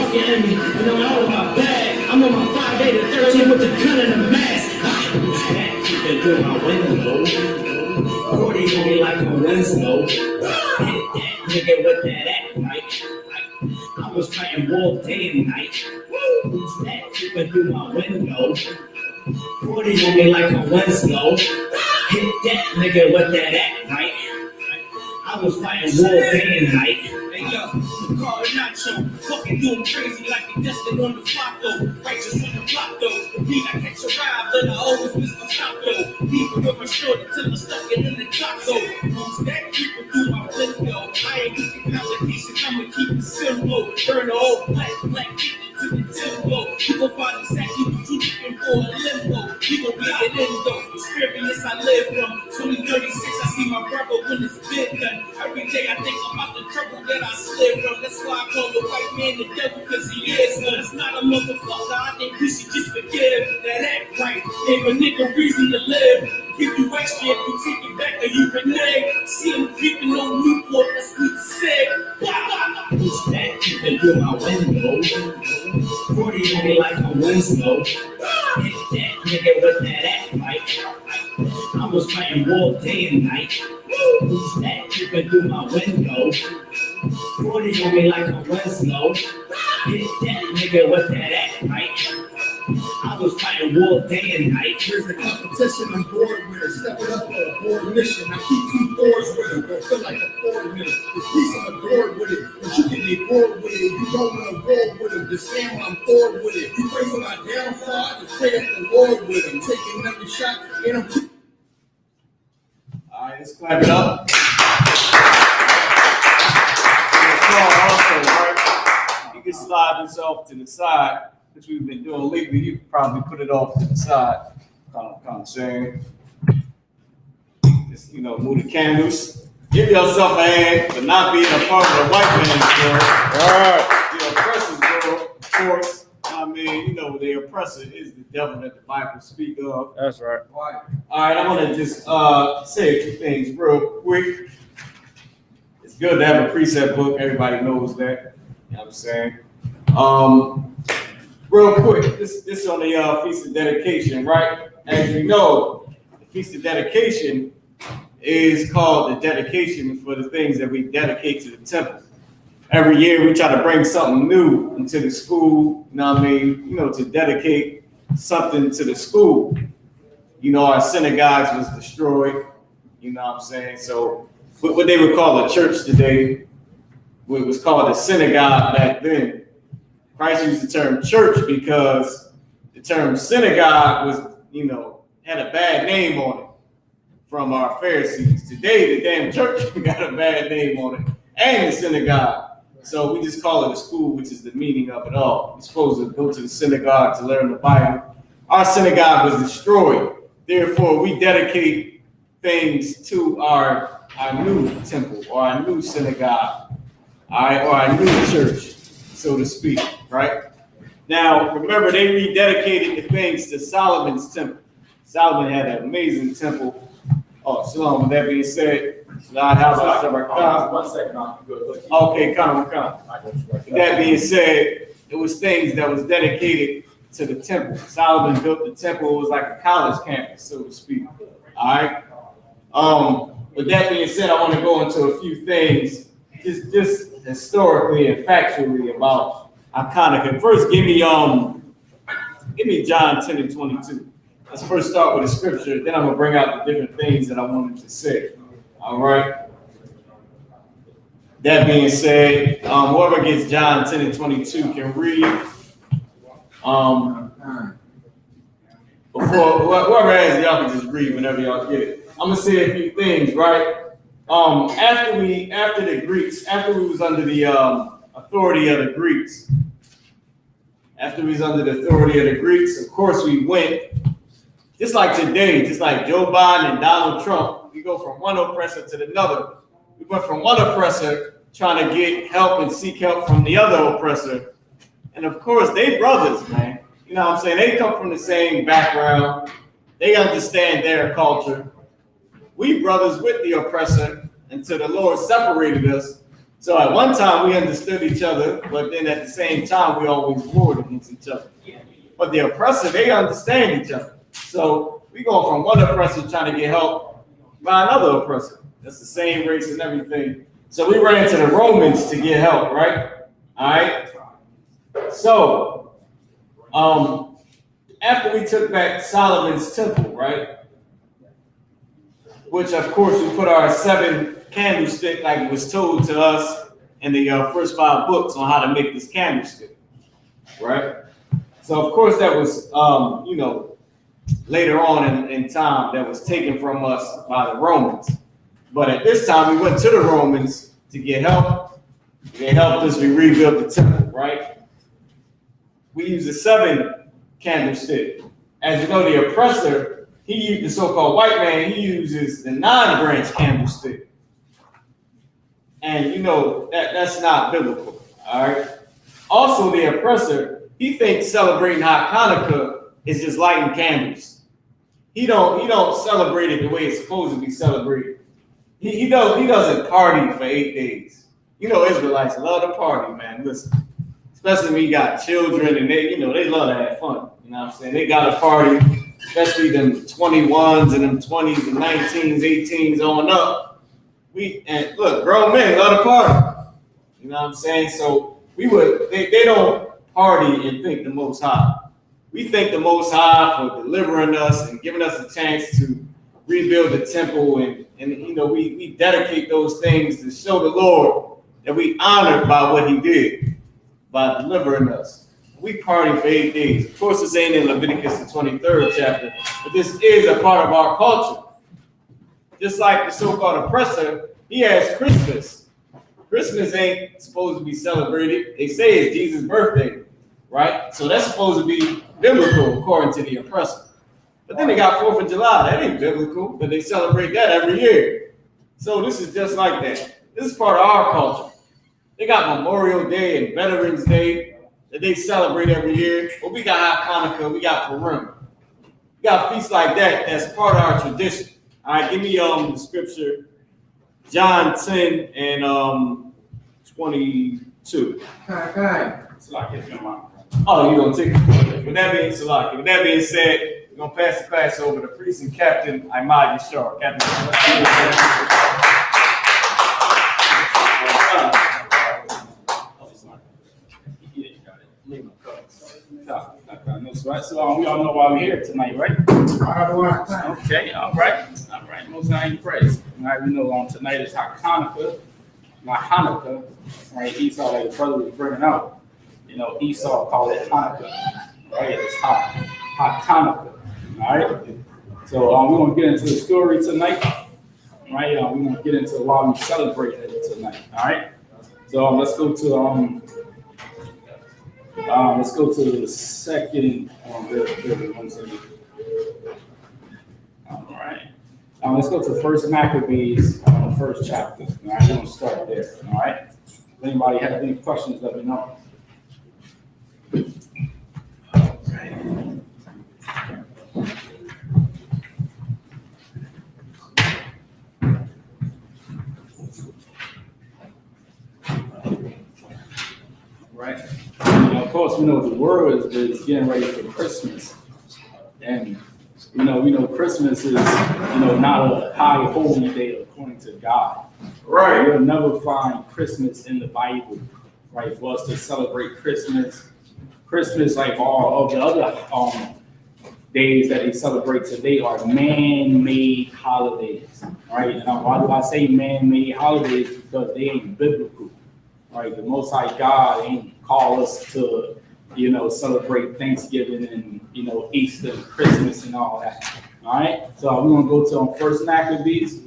walking at me, and I'm all about bag. I'm on my 5 to 13 with the gun and the mask. That keep through my window. 40 on me like a Winslow. Hit that nigga with that act right. I was fighting wolf day and night. Who's that creeping through my window? 40 on me like a Winslow. Hit that nigga with that act right. I was fighting wolf day and night. Hey yo, the car is not show. Fucking doing crazy like they destined on the flock though. Righteous on the block though. The beat I catch a ride, but I always miss my stop though. People with my shorty till I stuck it in the top though. Who's that creeping through my window? I ain't looking complications, I'ma keep it simple. Burn the old black people to the tempo. You gon' find exactly what you looking for, a limbo. You gon' be an endo. Experience I live from 2036. I see my brother when it's been done. Every day I think about the trouble that I slid from. That's why I call the white man the devil, cause he is one. It's not a motherfucker, I think we should just forgive. That act right, gave a nigga reason to live. Give you extra if you take it back or you renege. See him creeping on Newport, that's what he said. Who's that creeping through my window? 40 on me like a Winslow. Hit that nigga with that act right. I was fighting wolf day and night. Who's that creeping through my window? 40 on me like a Winslow. Hit that nigga with that act right. I was fighting wolf day and night. Here's the competition, I'm bored with it. Step it up on a board mission. I keep 2 doors with it. Don't feel like a Ford with it. This piece I'm adored with it. But you can get bored with it. You don't want to roll with him. Just saying when I'm bored with it. You pray for my downfall, I just pray up the Lord with him. Taking every shot and I'm keep. Alright, let's clap it up. Also, right? You can slide this off to the side, which we've been doing lately. You can probably put it off to the side. Kind of saying. Just, move the candles. Give yourself a hand for not being a part of the white man's world. Alright. The oppressor's world, of course. I mean, the oppressor is the devil that the Bible speaks of. That's right. All right, I'm going to just say a few things real quick. It's good to have a precept book. Everybody knows that. You know what I'm saying? Real quick, this on the Feast of Dedication, right? As you know, the Feast of Dedication is called the dedication for the things that we dedicate to the temple. Every year we try to bring something new into the school, to dedicate something to the school. Our synagogues was destroyed, So what they would call a church today, what was called a synagogue back then. Christ used the term church because the term synagogue was, had a bad name on it from our Pharisees. Today, the damn church got a bad name on it, and the synagogue. So we just call it a school, which is the meaning of it all. You're supposed to go to the synagogue to learn the Bible. Our synagogue was destroyed. Therefore, we dedicate things to our new temple or our new synagogue, all right, or our new church, so to speak, right? Now, remember, they rededicated the things to Solomon's temple. Solomon had an amazing temple. Oh, shalom. With that being said, One second, okay, come. With that being said, it was things that was dedicated to the temple. Solomon built the temple. It was like a college campus, so to speak. All right. With that being said, I want to go into a few things, just historically and factually about Hanukkah. First, give me John 10 and 22. Let's first start with a scripture. Then I'm gonna bring out the different things that I wanted to say. All right. That being said, whoever gets John 10 and 22 can read. Before whoever has, y'all can just read whenever y'all get it. I'm gonna say a few things, right? After we was under the authority of the Greeks. After we was under the authority of the Greeks, of course we went, just like today, just like Joe Biden and Donald Trump, we go from one oppressor to another. We went from one oppressor trying to get help and seek help from the other oppressor. And of course, they brothers, man. You know what I'm saying? They come from the same background. They understand their culture. We brothers with the oppressor until the Lord separated us. So at one time we understood each other, but then at the same time we always warred against each other. But the oppressor, they understand each other. So we go from one oppressor trying to get help by another oppressor. That's the same race and everything. So we ran to the Romans to get help, right? All right. So after we took back Solomon's temple, right? Which of course we put our 7 candlestick, like it was told to us in the first 5 books on how to make this candlestick, right? So of course that was, later on in time that was taken from us by the Romans. But at this time we went to the Romans to get help. They helped us, we rebuilt the temple, right? We used the 7 candlestick. As you know, the oppressor, he used the so-called white man, he uses the 9-branch candlestick. And that's not biblical, all right? Also, the oppressor, he thinks celebrating Hanukkah is just lighting candles. He don't celebrate it the way it's supposed to be celebrated. He doesn't party for 8 days. Israelites love to party, man. Listen, especially when you got children and they love to have fun. You know what I'm saying? They got a party, especially them 21s and them 20s and 19s, 18s on up. And look, grown men love to party. You know what I'm saying? So they don't party and thank the Most High. We thank the Most High for delivering us and giving us a chance to rebuild the temple, and we dedicate those things to show the Lord that we honored by what He did by delivering us. We party for 8 days. Of course, this ain't in Leviticus the 23rd chapter, but this is a part of our culture. Just like the so-called oppressor, he has Christmas. Christmas ain't supposed to be celebrated. They say it's Jesus' birthday, right? So that's supposed to be biblical according to the oppressor. But then they got 4th of July. That ain't biblical, but they celebrate that every year. So this is just like that. This is part of our culture. They got Memorial Day and Veterans Day that they celebrate every year. But we got Hanukkah, we got Purim. We got feasts like that that's part of our tradition. All right, give me the scripture, John 10 and 22. Oh, you're gonna take it. With that being said, we're gonna pass the class over to Priest and Captain Ahmad Yashar. Captain. So we all know why we're here tonight, right? Okay, all right. Most High praise. All right, we know tonight is Hanukkah. Not Hanukkah, right? Esau, like the brother was bringing out. Esau called it Hanukkah, right? It's Hanukkah, all right? So we're gonna get into the story tonight, right? We're gonna get into why we celebrate it tonight, all right? So let's go to the second. All right. Let's go to First Maccabees, the first chapter. All right, we're gonna start there. All right. If anybody has any questions, let me know. Right. Of course, we know the world is getting ready for Christmas, and we know Christmas is not a high holy day according to God. Right. You'll never find Christmas in the Bible, right? For us to celebrate Christmas, like all of the other days that they celebrate today, are man-made holidays, right? And why do I say man-made holidays? Because they ain't biblical, right? The Most High God ain't call us to celebrate Thanksgiving and Easter and Christmas and all that. All right, so we're gonna go to First Maccabees.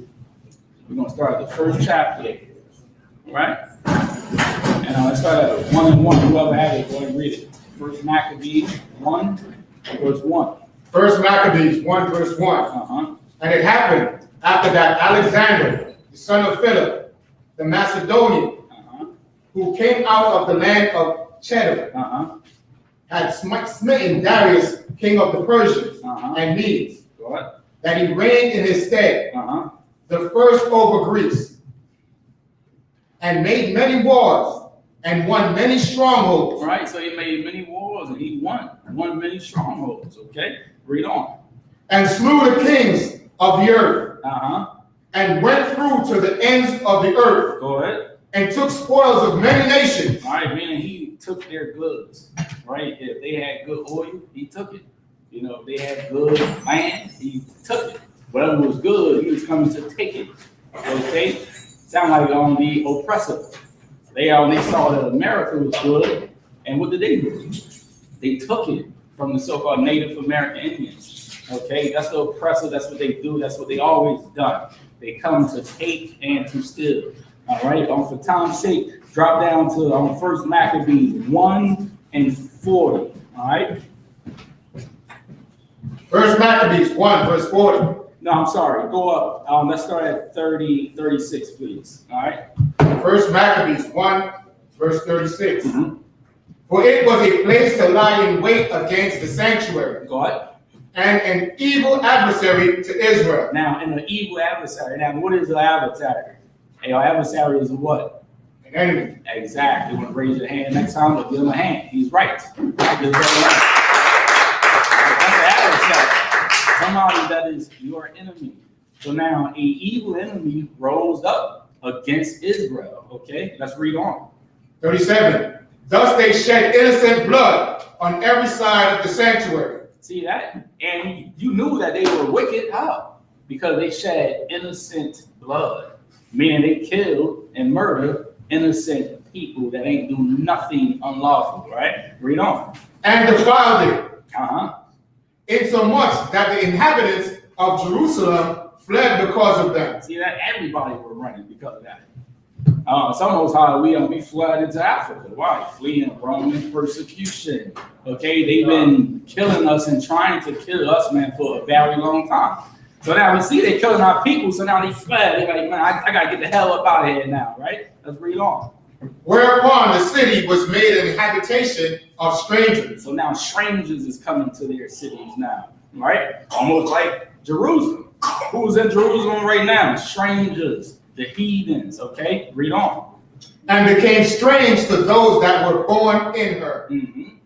We're gonna start at the first chapter, right? And let's start at 1 and 1. Whoever had it, go ahead and read it. First Maccabees 1, verse 1. First Maccabees 1, verse 1. And it happened after that Alexander, the son of Philip, the Macedonian, who came out of the land of Cheddar, had smitten Darius, king of the Persians and Medes, that he reigned in his stead, the first over Greece. and made many wars, and won many strongholds. All right, so he made many wars and he won many strongholds. Okay, read on. And slew the kings of the earth, Uh-huh. and went through to the ends of the earth, Go ahead. and took spoils of many nations. All right, meaning he took their goods, right? If they had good oil, he took it. You know, if they had good land, he took it. Whatever was good, he was coming to take it. Okay? Sound like on the oppressor. They saw that America was good, and what did they do? They took it from the so-called Native American Indians. Okay, that's the oppressor. That's what they do. That's what they always done. They come to take and to steal. All right. For time's sake, drop down to on First Maccabees 1:40. All right. First Maccabees 1, verse 40. No, I'm sorry. Go up. Let's start at 36, please. All right. First Maccabees 1, verse 36. Mm-hmm. For it was a place to lie in wait against the sanctuary, Go ahead. and an evil adversary to Israel. Now, in an evil adversary. Now, what is an adversary? Our adversary is a what? An enemy. Exactly. You want to raise your hand next time? But give him a hand. He's right. That's an adversary. Somebody that is your enemy. So now, an evil enemy rose up against Israel. Okay, let's read on. 37. Thus they shed innocent blood on every side of the sanctuary. See that? And you knew that they were wicked. How? Because they shed innocent blood. Meaning they killed and murdered innocent people that ain't do nothing unlawful, right? Read on. And defiled it, Uh-huh. insomuch that the inhabitants of Jerusalem fled because of them. See that? Everybody were running because of that. It's almost how we fled into Africa. Why? Fleeing Roman persecution. Okay, they've been killing us and trying to kill us, man, for a very long time. So now we see they're killing our people, so now they fled. They're like, man, I gotta get the hell up out of here now, right? Let's read on. Whereupon the city was made an habitation of strangers. So now strangers is coming to their cities now, right? Almost like Jerusalem. Who's in Jerusalem right now? Strangers, the heathens, okay? Read on. And became strange to those that were born in her. Mm-hmm.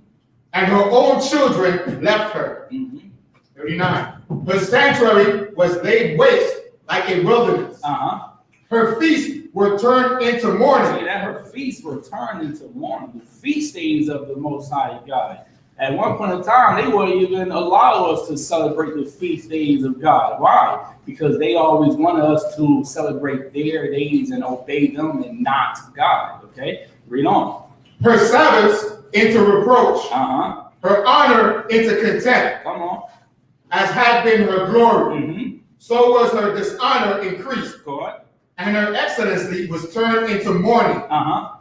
And her own children left her. Mm-hmm. 39. Her sanctuary was laid waste like a wilderness. Uh-huh. Her feasts were turned into See mourning. that her feasts were turned into mourning. The feast days of the Most High God. At one point in time, they wouldn't even allow us to celebrate the feast days of God. Why? Because they always wanted us to celebrate their days and obey them and not God. Okay? Read on. Her Sabbaths into reproach. Uh-huh. Her honor into contempt. Come on. As had been her glory, Mm-hmm. so was her dishonor increased, Go on. and her excellency was turned into mourning. Uh-huh.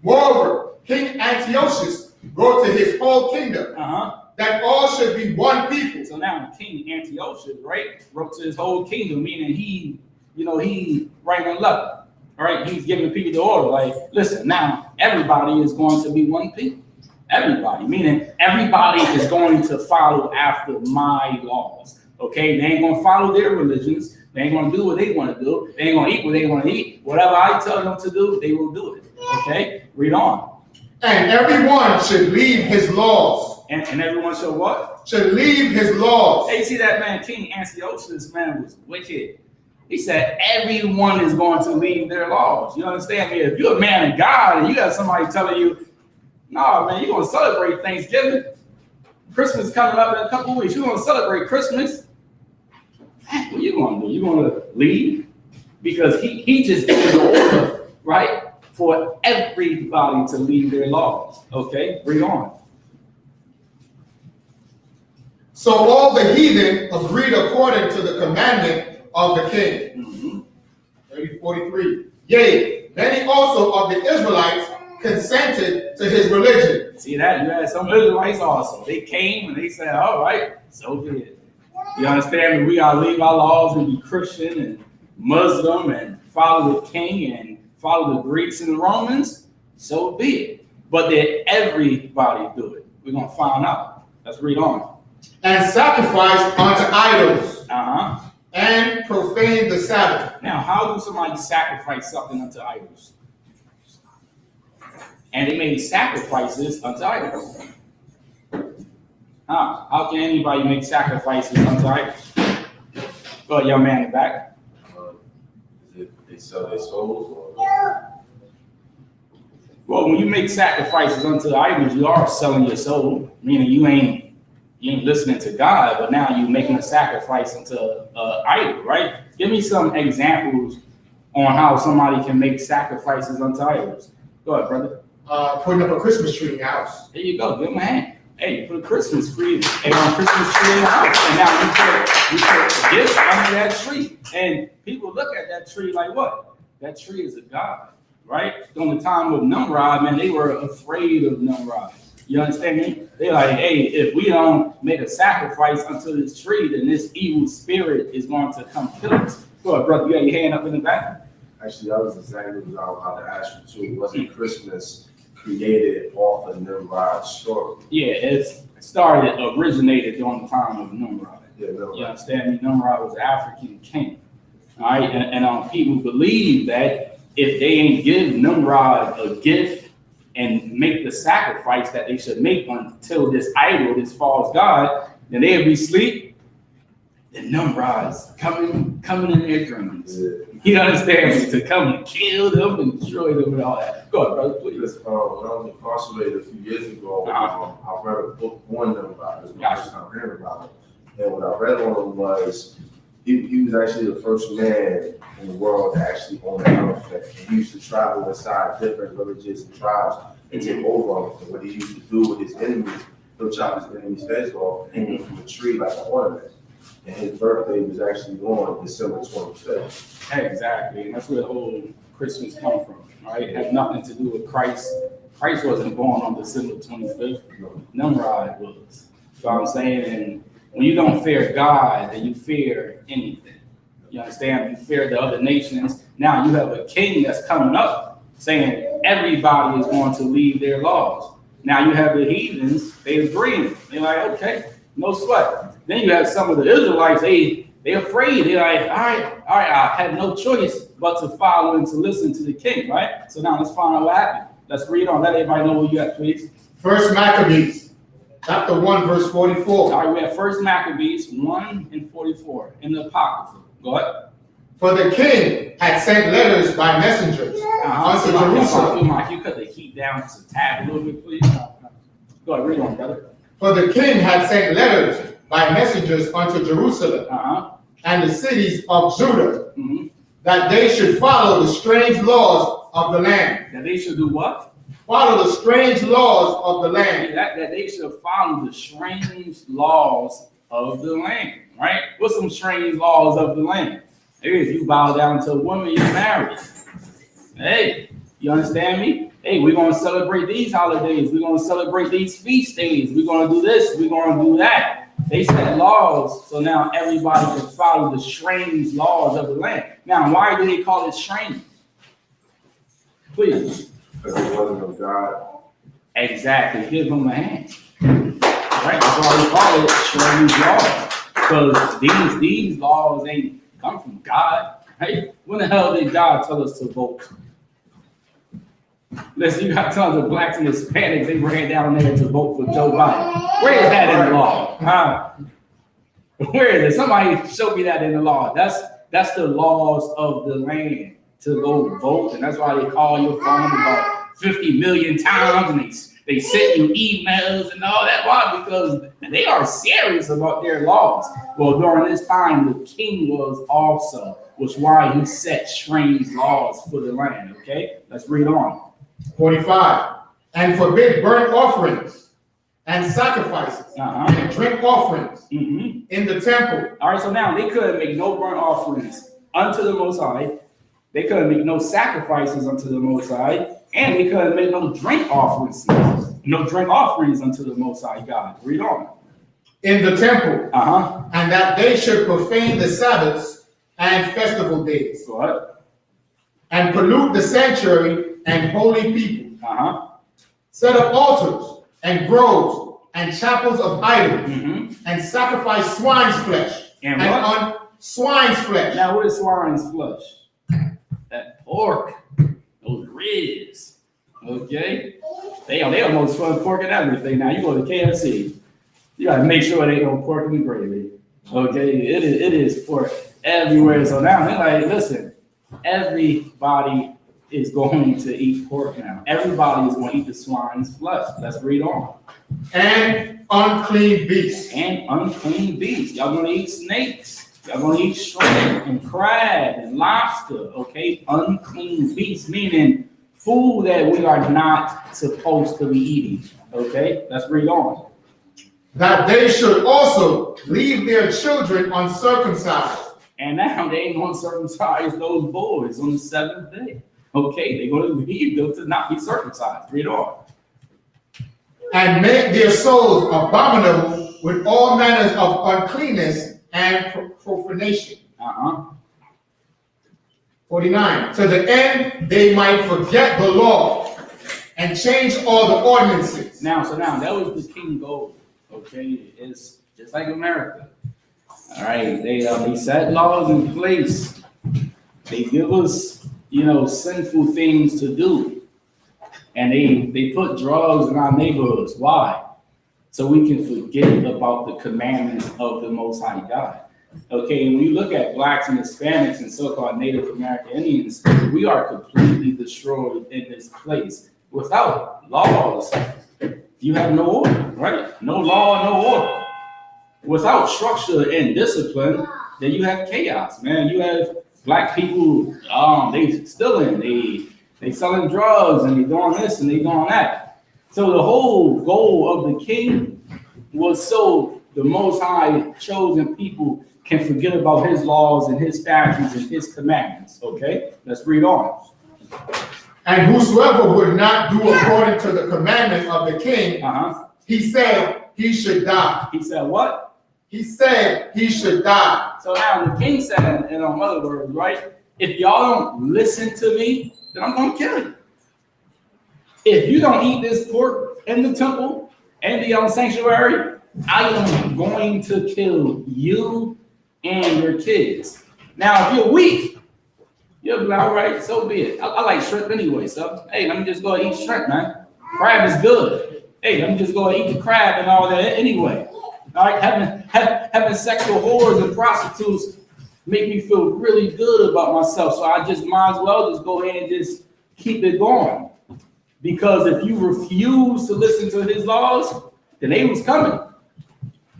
Moreover, King Antiochus wrote to his whole kingdom Uh-huh. that all should be one people. So now King Antiochus, right, wrote to his whole kingdom, meaning he writing a letter. All right, he's giving people the order, like, listen, now everybody is going to be one people. Everybody, meaning everybody is going to follow after my laws. Okay, they ain't gonna follow their religions. They ain't gonna do what they want to do. They ain't gonna eat what they want to eat. Whatever I tell them to do, they will do it. Okay, read on. And everyone should leave his laws. And everyone should what? Should leave his laws. Hey, see that man, King Antiochus, man, was wicked. He said everyone is going to leave their laws. You understand me? If you're a man of God and you got somebody telling you, no, man, you're going to celebrate Thanksgiving. Christmas is coming up in a couple of weeks. You're going to celebrate Christmas. Man, what are you going to do? You're going to leave? Because he just gave the order, right, for everybody to leave their laws. Okay, read on. So all the heathen agreed according to the commandment of the king. 43. Yea, many also of the Israelites consented to his religion. See that? You had some Israelites also. They came and they said, all right, so be it. You understand me? We got to leave our laws and be Christian and Muslim and follow the king and follow the Greeks and the Romans. So be it. But did everybody do it? We're going to find out. Let's read on. And sacrifice unto idols. Uh-huh. And profane the Sabbath. Now, how do somebody sacrifice something unto idols? and they made sacrifices unto idols. How can anybody make sacrifices unto idols? Go ahead, young man in the back. Is it they sell their souls or? Well, when you make sacrifices unto idols, you are selling your soul, meaning you ain't listening to God, but now you're making a sacrifice unto idol, right? Give me some examples on how somebody can make sacrifices unto idols. Go ahead, brother. Putting up a Christmas tree in the house. There you go. Give him a hand. Hey, you put a Christmas tree, Christmas tree in the house, and now you put gifts under that tree, and people look at that tree like what? That tree is a god, right? During the time of Nimrod, man, they were afraid of Nimrod. You understand me? They're like, hey, if we don't make a sacrifice unto this tree, then this evil spirit is going to come kill us. Go ahead, brother. You got your hand up in the back? Actually, that was exactly what I was about to ask you too. Wasn't Christmas created off of Nimrod's story? Yeah, originated during the time of Nimrod. Yeah, Nimrod. You understand me? Nimrod was an African king. All right, and people believe that if they ain't give Nimrod a gift and make the sacrifice that they should make until this idol, this false god, then they'll be asleep. Then Nimrod's coming in their dreams. Yeah. You understand me? To come and kill them and destroy them and all that. Go ahead, brother, please. When I was incarcerated a few years ago, I read a book on Nimrod. It was my first time hearing about it. And what I read on him was he was actually the first man in the world to actually own an elephant. And he used to travel inside different villages and tribes and take over them. And what he used to do with his enemies, he'll chop his enemies' heads off and hang them from a tree like an ornament. And his birthday was actually on December 25th. Exactly, and that's where the whole Christmas come from, right? It had nothing to do with Christ. Christ wasn't born on December 25th. Nimrod was. You know what I'm saying? And when you don't fear God, then you fear anything. You understand? You fear the other nations. Now you have a king that's coming up saying everybody is going to leave their laws. Now you have the heathens, they agreeing. They're like, okay, no sweat. Then you have some of the Israelites, they're afraid. They're like, all right, I have no choice but to follow and to listen to the king, right? So now let's find out what happened. Let's read on. Let everybody know what you got, please. First Maccabees, chapter 1, verse 44. All right, we have First Maccabees 1 and 44 in the Apocrypha. Go ahead. For the king had sent letters by messengers unto Jerusalem. Mike, you cut the heat down just a tad a little bit, please. Go ahead, read on, brother. For the king had sent letters by messengers unto Jerusalem and the cities of Judah, that they should follow the strange laws of the land. That they should do what? Follow the strange laws of the land. That they should follow the strange laws of the land, right? What's some strange laws of the land? Hey, if you bow down to a woman, you're married. Hey, you understand me? Hey, we're going to celebrate these holidays. We're going to celebrate these feast days. We're going to do this. We're going to do that. They set laws, so now everybody can follow the strange laws of the land. Now, why do they call it strange? Please. Because it wasn't of God. Exactly. Give them a hand. Right? That's why we call it strange laws. Because these laws ain't come from God. Right? When the hell did God tell us to vote? Listen, you got tons of blacks and Hispanics, they ran down there to vote for Joe Biden. Where is that in the law? Where is it? Somebody show me that in the law. That's the laws of the land to go vote, and that's why they call your phone about 50 million times, and they send you emails and all that. Why? Because they are serious about their laws. Well, during this time, the king was also, which why he set strange laws for the land. Okay, let's read on. 45. And forbid burnt offerings and sacrifices and drink offerings in the temple. All right, so now they couldn't make no burnt offerings unto the Most High. They couldn't make no sacrifices unto the Most High, and they couldn't make no drink offerings. No drink offerings unto the Most High God. Read on. In the temple. And that they should profane the Sabbaths and festival days. What? And pollute the sanctuary and holy people. Set up altars and groves and chapels of idols and sacrifice swine's flesh. And what? On swine's flesh. Now, what is swine's flesh? That pork, those ribs. Okay? They almost run pork and everything. Now you go to KFC, you gotta make sure they don't pork and gravy. Okay? It is pork everywhere. So now they're like, listen, everybody is going to eat pork now. Everybody is going to eat the swine's flesh. Let's read on. And unclean beasts. And unclean beasts. Y'all gonna eat snakes. Y'all gonna eat shrimp and crab and lobster. Okay? Unclean beasts, meaning food that we are not supposed to be eating. Okay? Let's read on. That they should also leave their children uncircumcised. And now they ain't gonna circumcise those boys on the seventh day. Okay, they're gonna leave them to not be circumcised. Read on. And make their souls abominable with all manners of uncleanness and profanation. 49. To the end they might forget the law and change all the ordinances. Now that was the king goal. Okay, it's just like America. All right, they set laws in place. They give us, sinful things to do, and they put drugs in our neighborhoods. Why? So we can forget about the commandments of the Most High God. Okay, and when you look at blacks and Hispanics and so-called Native American Indians, we are completely destroyed in this place. Without laws, you have no order, right? No law, no order. Without structure and discipline, then you have chaos, man. You have black people, they stealing, they selling drugs, and they doing this and they doing that. So the whole goal of the king was so the Most High chosen people can forget about his laws and his statutes and his commandments. Okay, let's read on. And whosoever would not do according to the commandment of the king, he said he should die. He said what? He said he should die. So now the king said, in other words, right? If y'all don't listen to me, then I'm going to kill you. If you don't eat this pork in the temple and the sanctuary, I am going to kill you and your kids. Now, if you're weak, you'll be like, all right, so be it. I like shrimp anyway, so hey, let me just go and eat shrimp, man. Crab is good. Hey, let me just go and eat the crab and all that anyway. All right, having sexual whores and prostitutes make me feel really good about myself, so I just might as well just go ahead and just keep it going. Because if you refuse to listen to his laws, then they was coming.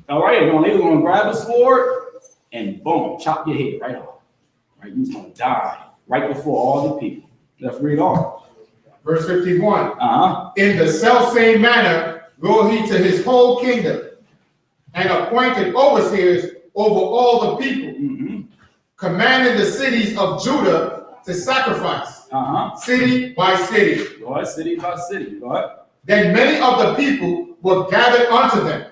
All right, they was going to grab a sword and boom, chop your head right off. Right, you was going to die right before all the people. Let's read on. Verse 51. In the selfsame manner go he to his whole kingdom, and appointed overseers over all the people, commanding the cities of Judah to sacrifice, city by city. Go ahead, city by city. Go ahead. Then many of the people were gathered unto them,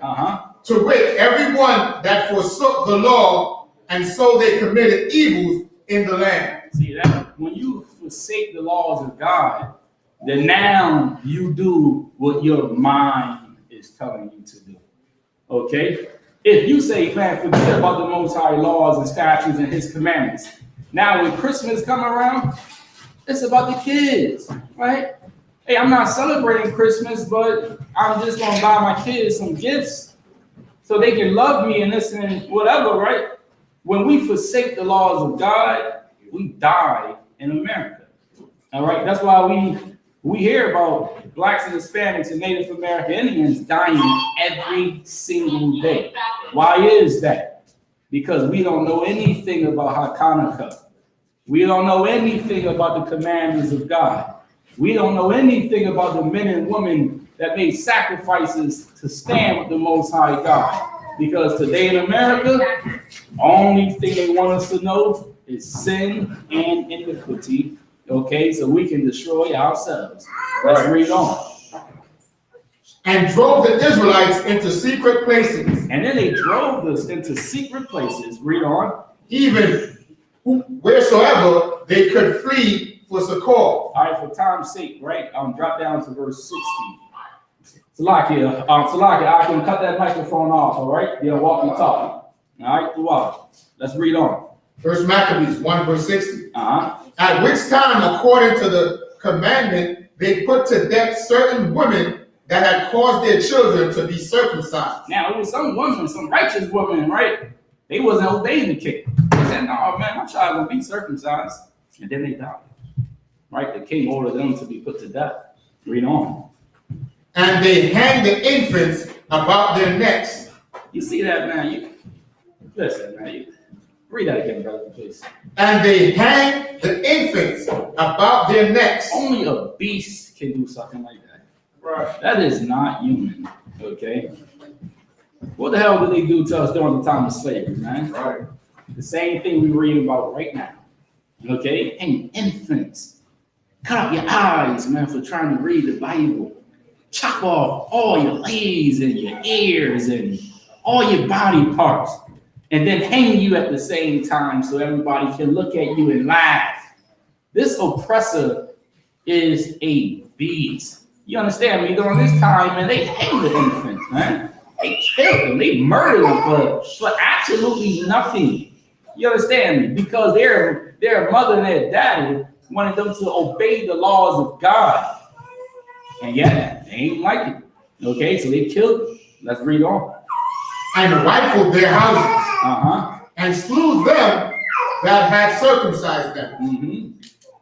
to wit, everyone that forsook the law, and so they committed evils in the land. See that? When you forsake the laws of God, then now you do what your mind is telling you to do. Okay? If you say, man, forget about the Most High laws and statutes and his commandments. Now when Christmas come around, it's about the kids, right? Hey, I'm not celebrating Christmas, but I'm just gonna buy my kids some gifts so they can love me and this and whatever, right? When we forsake the laws of God, we die in America. All right, that's why we hear about blacks and Hispanics and Native American Indians dying every single day. Why is that? Because we don't know anything about Hanukkah. We don't know anything about the commandments of God. We don't know anything about the men and women that made sacrifices to stand with the Most High God. Because today in America, only thing they want us to know is sin and iniquity. Okay, so we can destroy ourselves. Let's read on. And drove the Israelites into secret places. And then they drove us into secret places. Read on. Even wheresoever they could flee for succor. All right, for time's sake, right? Drop down to verse 60. Salakia, I can cut that microphone off, all right? They'll walk and talk. All right, throughout. Let's read on. First Maccabees 1 verse 60. At which time, according to the commandment they put to death certain women that had caused their children to be circumcised. Now, it was some women, some righteous women, right? They wasn't obeying the king. They said, no, man, my child gonna be circumcised. And then they died. Right? The king ordered them to be put to death. Read on. And they hanged the infants about their necks. You see that, man? Listen, man. Read that again, brother, please. And they hanged the infants about their necks. Only a beast can do something like that. Right. That is not human, okay? What the hell did they do to us during the time of slavery, man? Right. The same thing we're reading about right now, okay? And infants. Cut out your eyes, man, for trying to read the Bible. Chop off all your legs and your ears and all your body parts. And then hang you at the same time so everybody can look at you and laugh. This oppressor is a beast. You understand me? During this time, man, they hang the infants, man. They killed them. They murdered them for absolutely nothing. You understand me? Because their mother and their daddy wanted them to obey the laws of God. And yet, they ain't like it. Okay, so they killed them. Let's read on. And rifled their houses. And slew them that had circumcised them.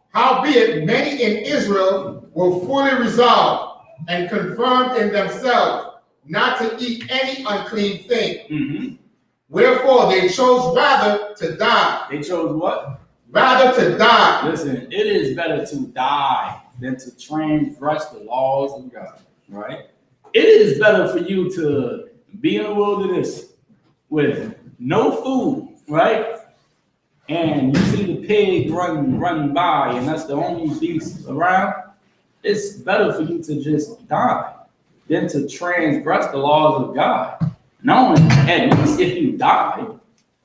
Howbeit, many in Israel were fully resolved and confirmed in themselves not to eat any unclean thing. Wherefore they chose rather to die. They chose what? Rather to die. Listen, it is better to die than to transgress the laws of God, right? It is better for you to be in the wilderness with no food, right? And you see the pig run by, and that's the only beast around. It's better for you to just die than to transgress the laws of God. Knowing at least if you die,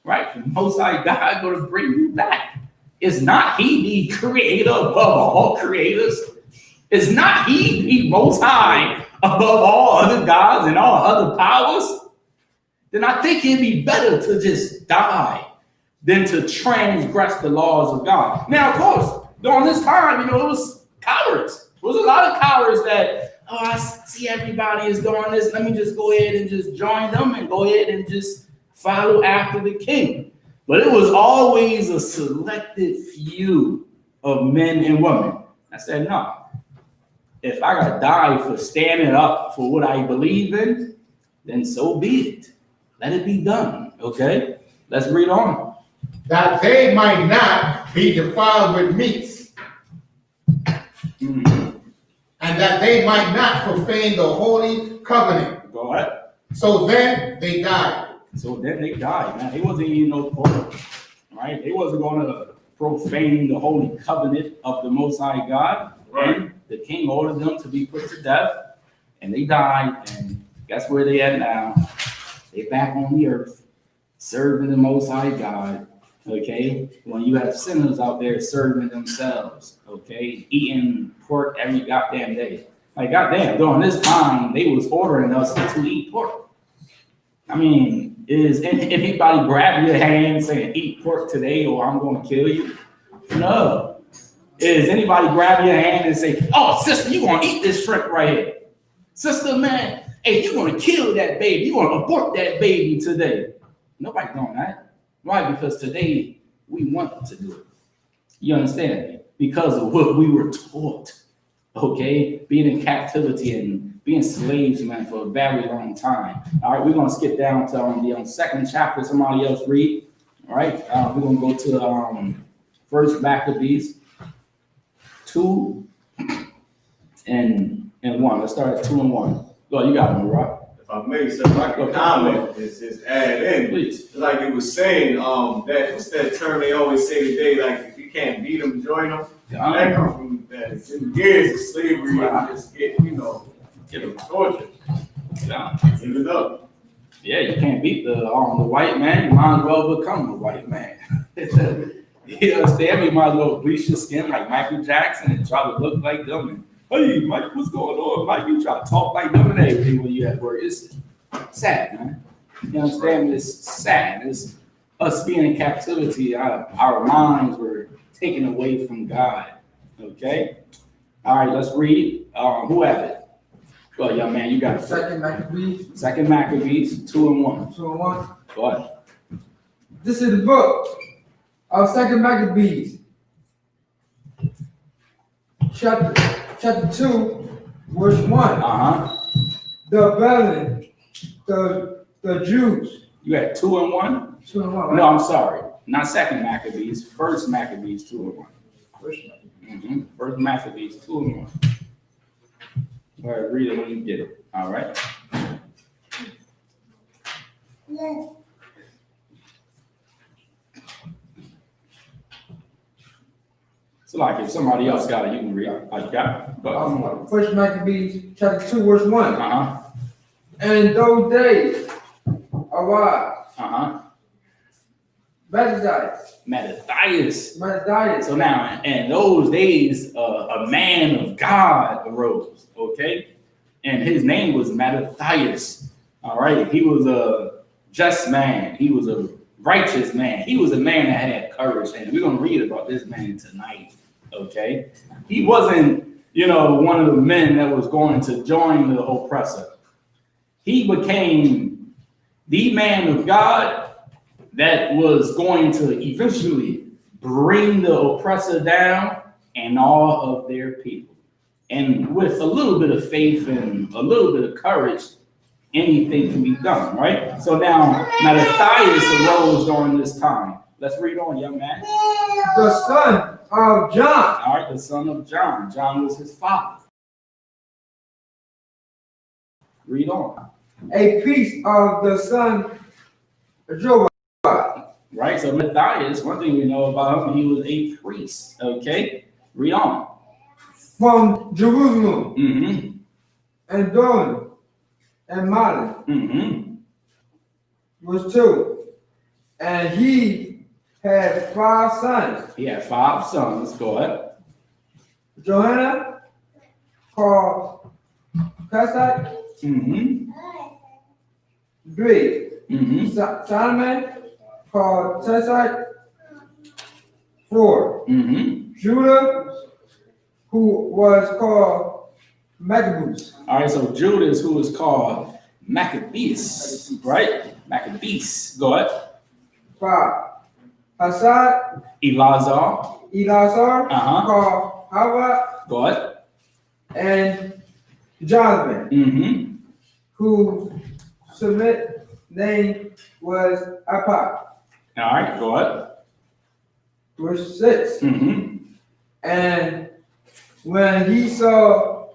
right, the Most High God is going to bring you back. Is not He the creator above all creators? Is not He the Most High above all other gods and all other powers? Then I think it'd be better to just die than to transgress the laws of God. Now, of course, during this time, it was cowards. There was a lot of cowards that, oh, I see everybody is doing this. Let me just go ahead and just join them and go ahead and just follow after the king. But it was always a selected few of men and women. I said, no. If I got to die for standing up for what I believe in, then so be it. Let it be done, okay? Let's read on. That they might not be defiled with meats. And that they might not profane the holy covenant. Go ahead. So then they died. So then they died, man. They wasn't eating no pork, right? They wasn't going to profane the holy covenant of the Most High God. Right. And the king ordered them to be put to death, and they died. And guess where they at now? They back on the earth, serving the Most High God. Okay, when you have sinners out there serving themselves, okay, eating pork every goddamn day. Like, goddamn, during this time, they was ordering us to eat pork. I mean, is anybody grab your hand saying, eat pork today or I'm going to kill you? No. Is anybody grab your hand and say, oh, sister, you're going to eat this shrimp right here. Sister, man, hey, you're going to kill that baby. You're going to abort that baby today. Nobody doing that. Why? Because today we want to do it. You understand me? Because of what we were taught, okay? Being in captivity and being slaves, man, for a very long time. All right, we're going to skip down to the second chapter. Somebody else read. All right, we're going to go to First Maccabees 2 and 1. Let's start at 2 and 1. Go, you got one, Rob. If I may, so if I can comment, is add in. Please. Like it was saying, that what's that term they always say today? Like if you can't beat them, join them. That comes from that years of slavery and just get them tortured. Yeah. Give it up. Yeah, you can't beat the white man. You might as well become the white man. You understand me? You might as well bleach your skin like Michael Jackson and try to look like them. And, hey, Mike, what's going on? Mike, you try to talk like them and everything when you at work. It's sad, man. You understand me? It's sad. It's us being in captivity. Our minds were taken away from God. Okay? All right, let's read. Who has it? Go ahead, young man, you got it. Second Maccabees, Second Maccabees, 2 and 1. 2 and 1. Go ahead. This is the book of Second Maccabees, chapter 2, verse 1. Uh-huh. The rebellion, the Jews. You had 2 and 1? 2 and 1, right? No, I'm sorry. Not second Maccabees, first Maccabees, 2 and 1. First Maccabees. Mm-hmm. First Maccabees, 2 and 1. All right, read it when you get it. All right. So like if somebody else got it, you can read it. Like you got it. Go. First Maccabees, chapter 2, verse 1. Uh-huh. And those days arise, Uh-huh. Mattathias. So now, in those days, a man of God arose, okay? And his name was Mattathias, all right? He was a just man. He was a righteous man. He was a man that had courage, and we're going to read about this man tonight, okay? He wasn't, one of the men that was going to join the oppressor. He became the man of God that was going to eventually bring the oppressor down and all of their people. And with a little bit of faith and a little bit of courage, anything can be done, right? So now, Mattathias arose during this time. Let's read on, young man. The son of John. All right, the son of John. John was his father. Read on. A piece of the son of Joab. Right, so Matthias, one thing we know about him, he was a priest, okay? Read on. From Jerusalem Mm-hmm. and Dolan and Malin Mm-hmm. was 2. And he had 5 sons. He had 5 sons. Go ahead. Johanna, called Kasai, Mm-hmm. 3. Mm-hmm. Solomon, called Tesai, 4. Mm-hmm. Judah, who was called Maccabees. All right, so Judas, who is called Maccabees, right? Maccabees. Go ahead. 5. Hassad, Elazar. Elazar, Uh-huh. called Hawat, Go ahead. and Jonathan, Mm-hmm. who submit name was Appa. All right, go ahead. Verse 6. Mm-hmm. And when he saw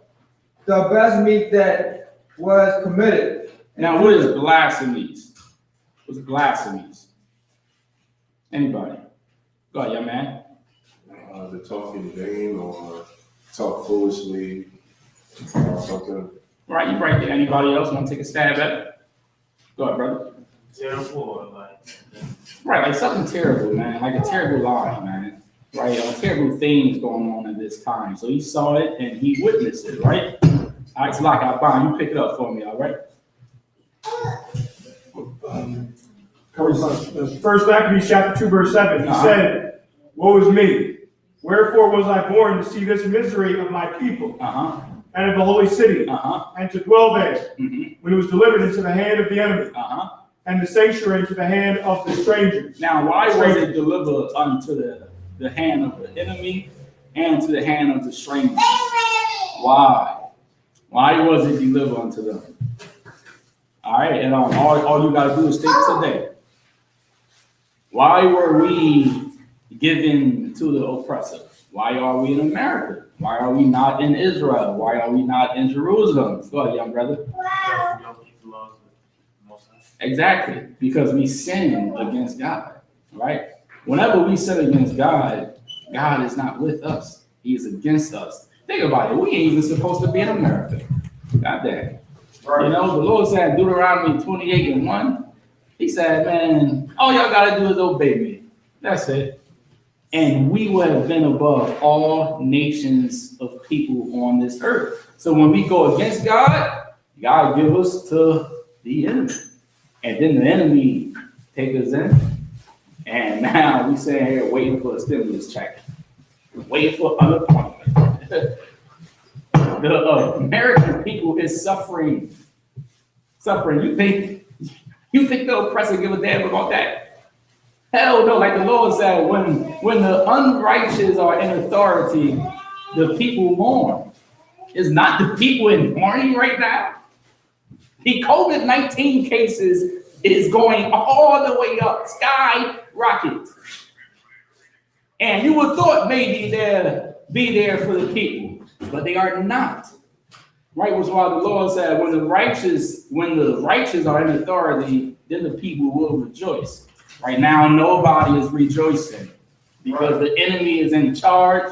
the blasphemy that was committed. Now, what is blasphemies? What's blasphemies? Anybody? Go ahead, young man. The talking vain or talk foolishly or something. Right, you right there. Anybody else want to take a stab at it? Go ahead, brother. Terrible, Right, like something terrible, man. Like a terrible lie, man. Right, terrible things going on at this time. So he saw it and he witnessed it, right? All right, so like I'll you pick it up for me, all right? First Maccabees chapter 2, verse 7, he said, "Woe is me! Wherefore was I born to see this misery of my people Uh-huh. and of the holy city, Uh-huh. and to dwell there, Mm-hmm. when it was delivered into the hand of the enemy, Uh-huh. and the sanctuary into the hand of the strangers." Now, why was it delivered unto the hand of the enemy and to the hand of the strangers? Why? Why was it delivered unto them? All right, and all you got to do is state today. Why were we given to the oppressor? Why are we in America? Why are we not in Israel? Why are we not in Jerusalem? Go ahead, young brother. Exactly, because we sin against God, right? Whenever we sin against God, God is not with us. He is against us. Think about it. We ain't even supposed to be in America. God damn. You know, the Lord said in Deuteronomy 28 and 1, he said, man, all y'all got to do is obey me. That's it. And we would have been above all nations of people on this earth. So when we go against God, God give us to the enemy. And then the enemy take us in. And now we sitting here waiting for a stimulus check. Waiting for unemployment. the American people is suffering. You think the oppressor give a damn about that? Hell no, like the Lord said, when the unrighteous are in authority, the people mourn. It's not the people in mourning right now. The COVID-19 cases is going all the way up, skyrocket. And you would thought maybe they'll be there for the people, but they are not. Right, which is why the Lord said, when the righteous are in authority, then the people will rejoice. Right now, nobody is rejoicing because the enemy is in charge,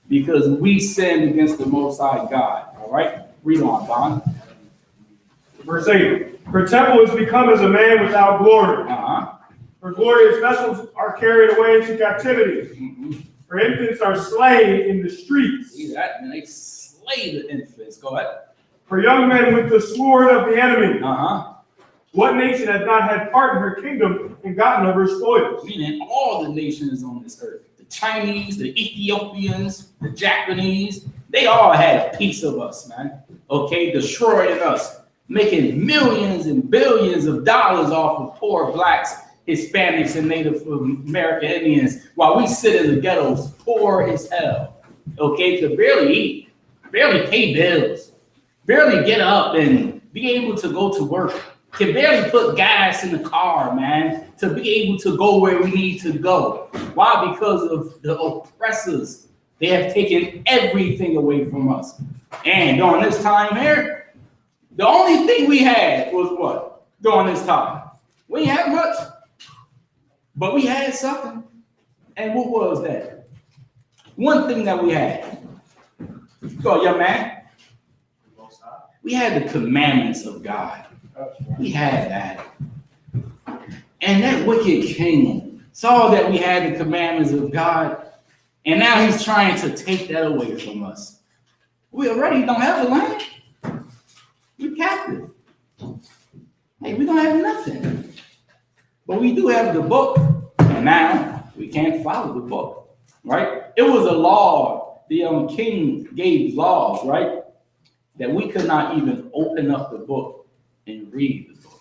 because we sinned against the Most High God. All right, read on, Bond. Verse 8, her temple has become as a man without glory. Uh-huh. Her glorious vessels are carried away into captivity. Mm-hmm. Her infants are slain in the streets. See that? And they slay the infants. Go ahead. Her young men with the sword of the enemy. Uh-huh. What nation has not had part in her kingdom and gotten of her spoils? Meaning all the nations on this earth. The Chinese, the Ethiopians, the Japanese, they all had a piece of us, man. Okay, destroying us, making millions and billions of dollars off of poor blacks, Hispanics, and Native American Indians, while we sit in the ghettos, poor as hell. Okay, to barely eat, barely pay bills, barely get up and be able to go to work, can barely put gas in the car, man, to be able to go where we need to go. Why? Because of the oppressors. They have taken everything away from us. And during this time here, the only thing we had was what? During this time. We didn't have much, but we had something. And what was that? One thing that we had. Go, young man. We had the commandments of God. We had that. And that wicked king saw that we had the commandments of God, and now he's trying to take that away from us. We already don't have the land. We're captive. Hey, we don't have nothing. But we do have the book, and now we can't follow the book, right? It was a law. The king gave laws, right? That we could not even open up the book and read the book,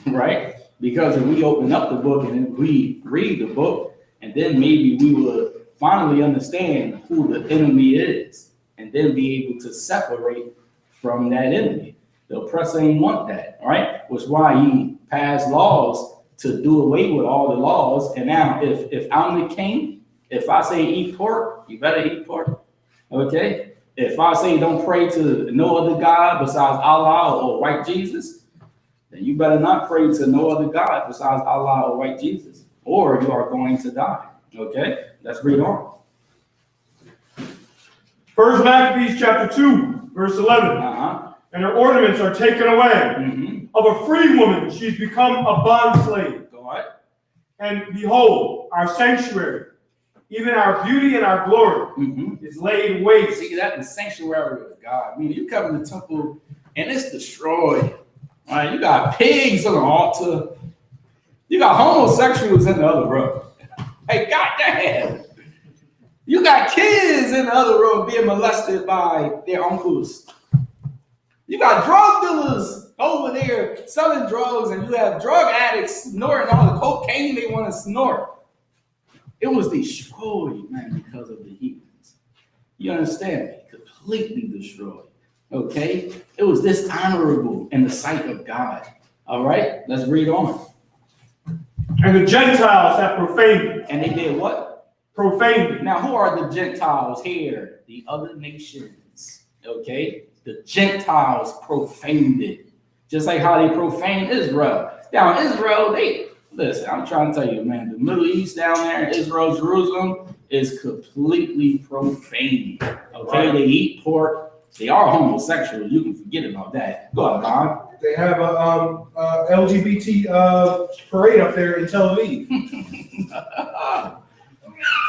right? Because if we open up the book and then we read the book, and then maybe we would finally understand who the enemy is, and then be able to separate from that enemy. The oppressor ain't want that, right? Which is why he passed laws to do away with all the laws. And now if I'm the king, if I say eat pork, you better eat pork, okay? If I say don't pray to no other God besides Allah or white Jesus, then you better not pray to no other God besides Allah or white Jesus, or you are going to die. Okay, let's read on. First Maccabees chapter 2, verse 11. And her ornaments are taken away. Mm-hmm. Of a free woman, she's become a bond slave. Go ahead. And behold, our sanctuary, even our beauty and our glory, is laid waste. See, that's the sanctuary of God. I mean, you come to the temple and it's destroyed. All right, you got pigs on the altar. You got homosexuals in the other room. Hey, goddamn. You got kids in the other room being molested by their uncles. You got drug dealers over there selling drugs, and you have drug addicts snorting all the cocaine they want to snort. It was destroyed, man, because of the heathens. You understand me? Completely destroyed. Okay? It was dishonorable in the sight of God. All right? Let's read on. And the Gentiles have profaned it. And they did what? Profaned it. Now, who are the Gentiles here? The other nations. Okay? The Gentiles profaned it. Just like how they profaned Israel. Now, Israel, listen, I'm trying to tell you, man, the Middle East down there, Israel, Jerusalem, is completely profane. Okay? They eat pork. They are homosexuals. You can forget about that. Go ahead, Don. They have a LGBT parade up there in Tel Aviv.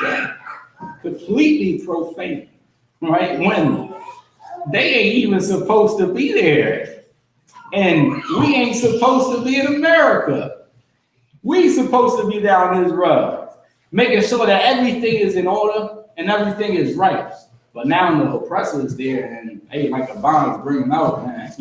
Okay. Completely profane, right? When they ain't even supposed to be there. And we ain't supposed to be in America. We supposed to be down in Israel, making sure that everything is in order and everything is right. But now the oppressor is there, and hey, like the bond is bringing out, man.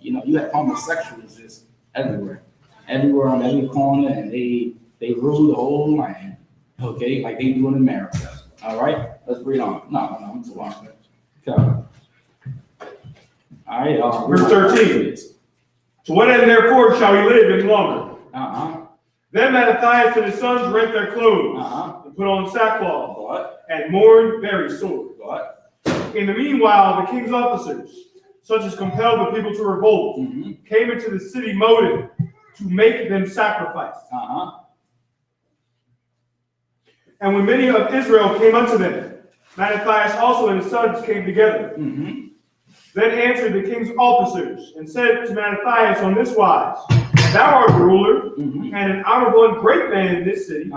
You know, you have homosexuals just everywhere on every corner, and they rule the whole land. Okay, like they do in America. All right, let's read on. No, I'm too long. Okay. All right, Verse 13. So what then therefore shall we live any longer? Then Mattathias and his sons rent their clothes and put on sackcloth and mourned very sore. In the meanwhile, the king's officers, such as compelled the people to revolt, came into the city motive to make them sacrifice. And when many of Israel came unto them, Mattathias also and his sons came together. Then answered the king's officers and said to Mattathias on this wise, Thou art a ruler and an honorable and great man in this city,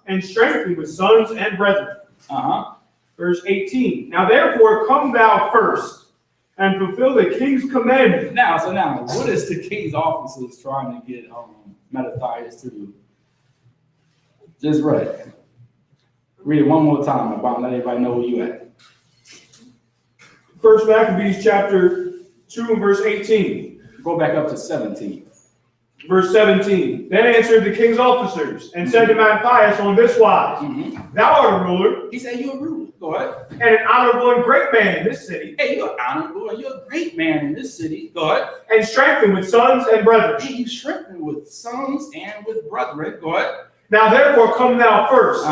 and strengthened with sons and brethren. Verse 18. Now therefore come thou first and fulfill the king's commandment. Now, what is the king's officers trying to get Mattathias to do? Just read it. Read it one more time about let everybody know where you at. First Maccabees chapter 2 and verse 18. Go back up to 17. Verse 17. Then answered the king's officers and said to Mattathias on this wise, Thou art a ruler. He said, You're a ruler. Go ahead. And an honorable and great man in this city. Hey, you're honorable and you're a great man in this city. Go ahead. And strengthened with sons and brethren. Hey, you strengthened with sons and with brethren. Go ahead. Now therefore come thou first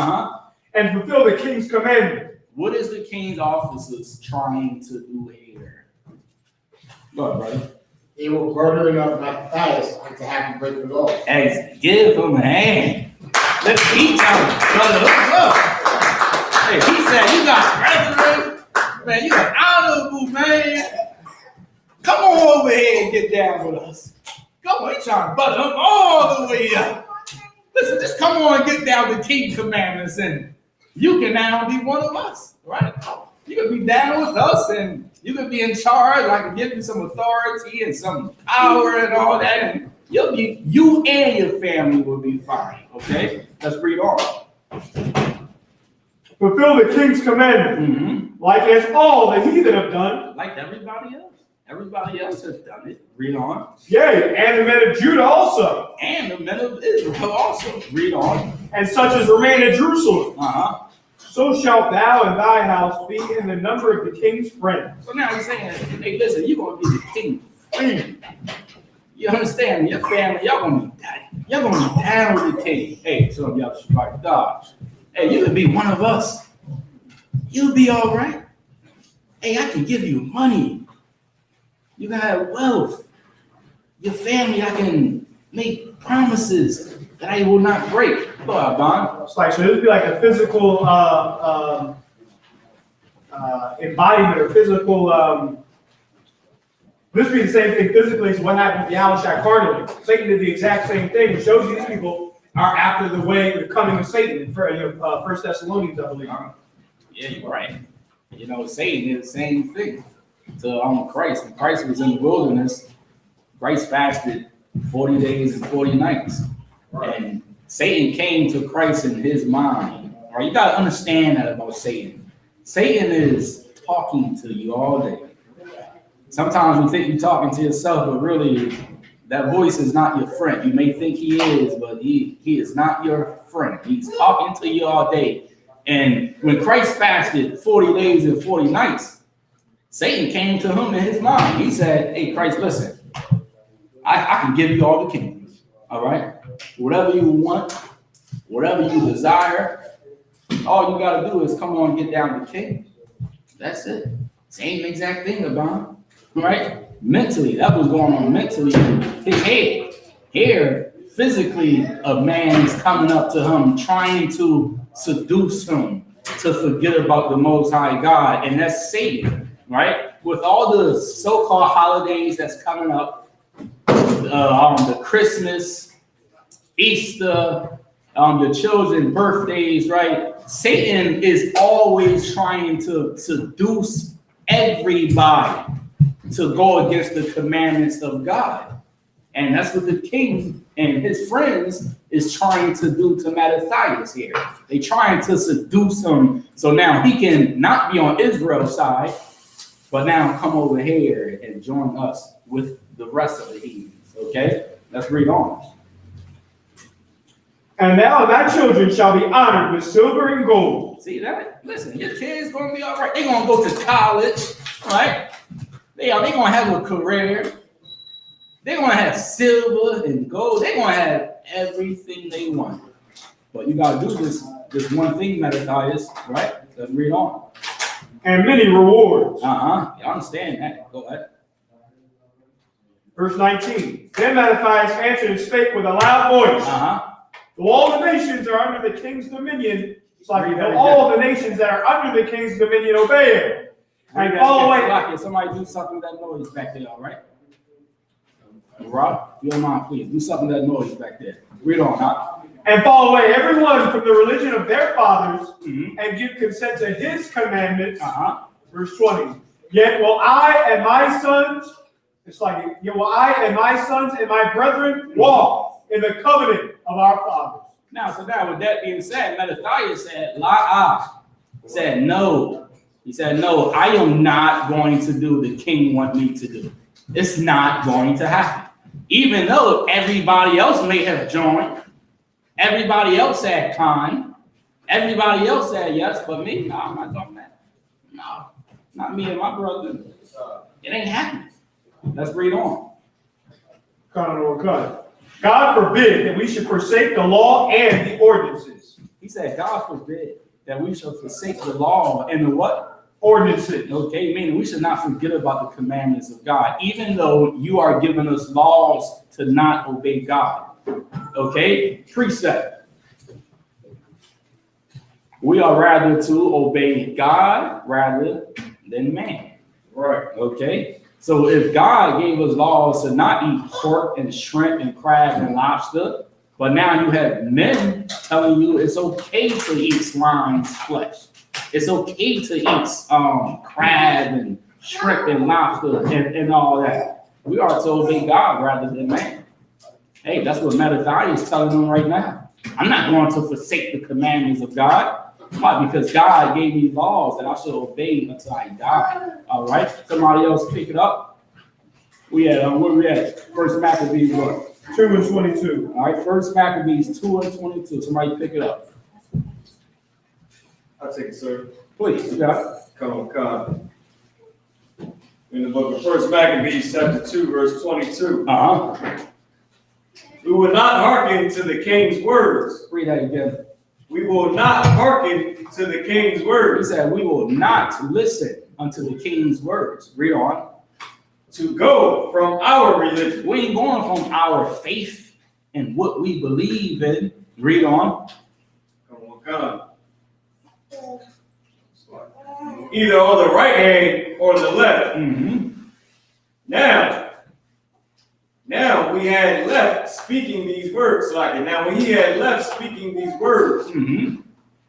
and fulfill the king's commandment. What is the king's officers trying to do here? Go ahead, brother. They were ordering of Mattathias to have him break the law. Hey, give him a hand. Let's eat him, brother. Let's go. Hey, he said, You got brethren. Man, you an honorable man. Come on over here and get down with us. Come on, he's trying to butter him all the way up. Listen, just come on and get down with King Commandments, and you can now be one of us, right? You can be down with us, and you can be in charge. I can give you some authority and some power and all that, and you and your family will be fine. Okay, let's read on. Fulfill the king's commandment, like as all the heathen have done. Like everybody else. Everybody else has done it. Read on. Yea, and the men of Judah also. And the men of Israel also. Read on. And such as remain in Jerusalem. So shalt thou and thy house be in the number of the king's friends. So now he's saying, hey, listen, you're going to be the king's friend. You understand? Your family, y'all going to be down. Y'all going to be down with the king. Hey, some of y'all should fight Dodge. Hey, you can be one of us. You'll be all right. Hey, I can give you money. You can have wealth. Your family, I can make promises that I will not break. Go ahead, Don. It's like, so this would be like a physical embodiment or physical. This would be the same thing physically as what happened with the Yahushua carnally. Satan did the exact same thing. It shows you these people are after the way of the coming of Satan. For 1 Thessalonians, I believe. Yeah, you're right. You know, Satan did the same thing to Christ. When Christ was in the wilderness, Christ fasted 40 days and 40 nights. And Satan came to Christ in his mind. All right, you got to understand that about Satan. Satan is talking to you all day. Sometimes you think you're talking to yourself, but really, that voice is not your friend. You may think he is, but he is not your friend. He's talking to you all day. And when Christ fasted 40 days and 40 nights, Satan came to him in his mind. He said, hey, Christ, listen, I can give you all the kingdoms, all right? Whatever you want, whatever you desire, all you got to do is come on and get down to the king. That's it. Same exact thing about him, right? Mentally, that was going on mentally in his head. Here, physically, a man is coming up to him, trying to seduce him to forget about the Most High God, and that's Satan, right? With all the so-called holidays that's coming up, the Christmas, Easter, the children's birthdays, right? Satan is always trying to seduce everybody to go against the commandments of God. And that's what the king and his friends is trying to do to Mattathias here. They trying to seduce him so now he can not be on Israel's side, but now come over here and join us with the rest of the heathens. Okay? Let's read on. And now thy children shall be honored with silver and gold. See that? Listen, your kids gonna be all right. They're gonna go to college, right? They're gonna have a career. They're gonna have silver and gold. They're gonna have everything they want. But you gotta do this one thing, Mattathias, right? Let's read on. And many rewards. You understand that. Go ahead. Verse 19. Then Mattathias answered and spake with a loud voice. Though all the nations are under the king's dominion, though all the nations that are under the king's dominion obey him. And follow away. Somebody do something with that noise back there, all right? Rob, if you don't mind, please do something with that noise back there. Read on, huh? And fall away everyone from the religion of their fathers and give consent to his commandments. Verse 20. Yet will I and my sons, yet will I and my sons and my brethren walk in the covenant of our fathers. Now, with that being said, Mattathias said no. He said, no, I am not going to do the king want me to do. It's not going to happen. Even though everybody else may have joined, everybody else had con, everybody else said yes, but me, no, I'm not doing that. No, not me and my brother. It ain't happening. Let's read on. God forbid that we should forsake the law and the ordinances. He said, God forbid that we shall forsake the law and the what? Ordinances. Okay, meaning we should not forget about the commandments of God, even though you are giving us laws to not obey God. Okay, precept. We are rather to obey God rather than man. Right. Okay, so if God gave us laws to not eat pork and shrimp and crab and lobster, but now you have men telling you it's okay to eat swine's flesh. It's okay to eat crab and shrimp and lobster and all that. We are to obey God rather than man. Hey, that's what Mattathias is telling them right now. I'm not going to forsake the commandments of God. Why? Because God gave me laws that I should obey until I die. All right. Somebody else pick it up. Where we at? First Maccabees what? 2 and 22. All right. First Maccabees 2 and 22. Somebody pick it up. I'll take it, sir. Please. Yeah. Come. In the book of First Maccabees, chapter 2, verse 22. We will not hearken to the king's words. Read that again. We will not hearken to the king's words. He said, we will not listen unto the king's words. Read on. To go from our religion. We ain't going from our faith and what we believe in. Read on. Come. Either on the right hand or the left. Now we had left speaking these words. Now when he had left speaking these words,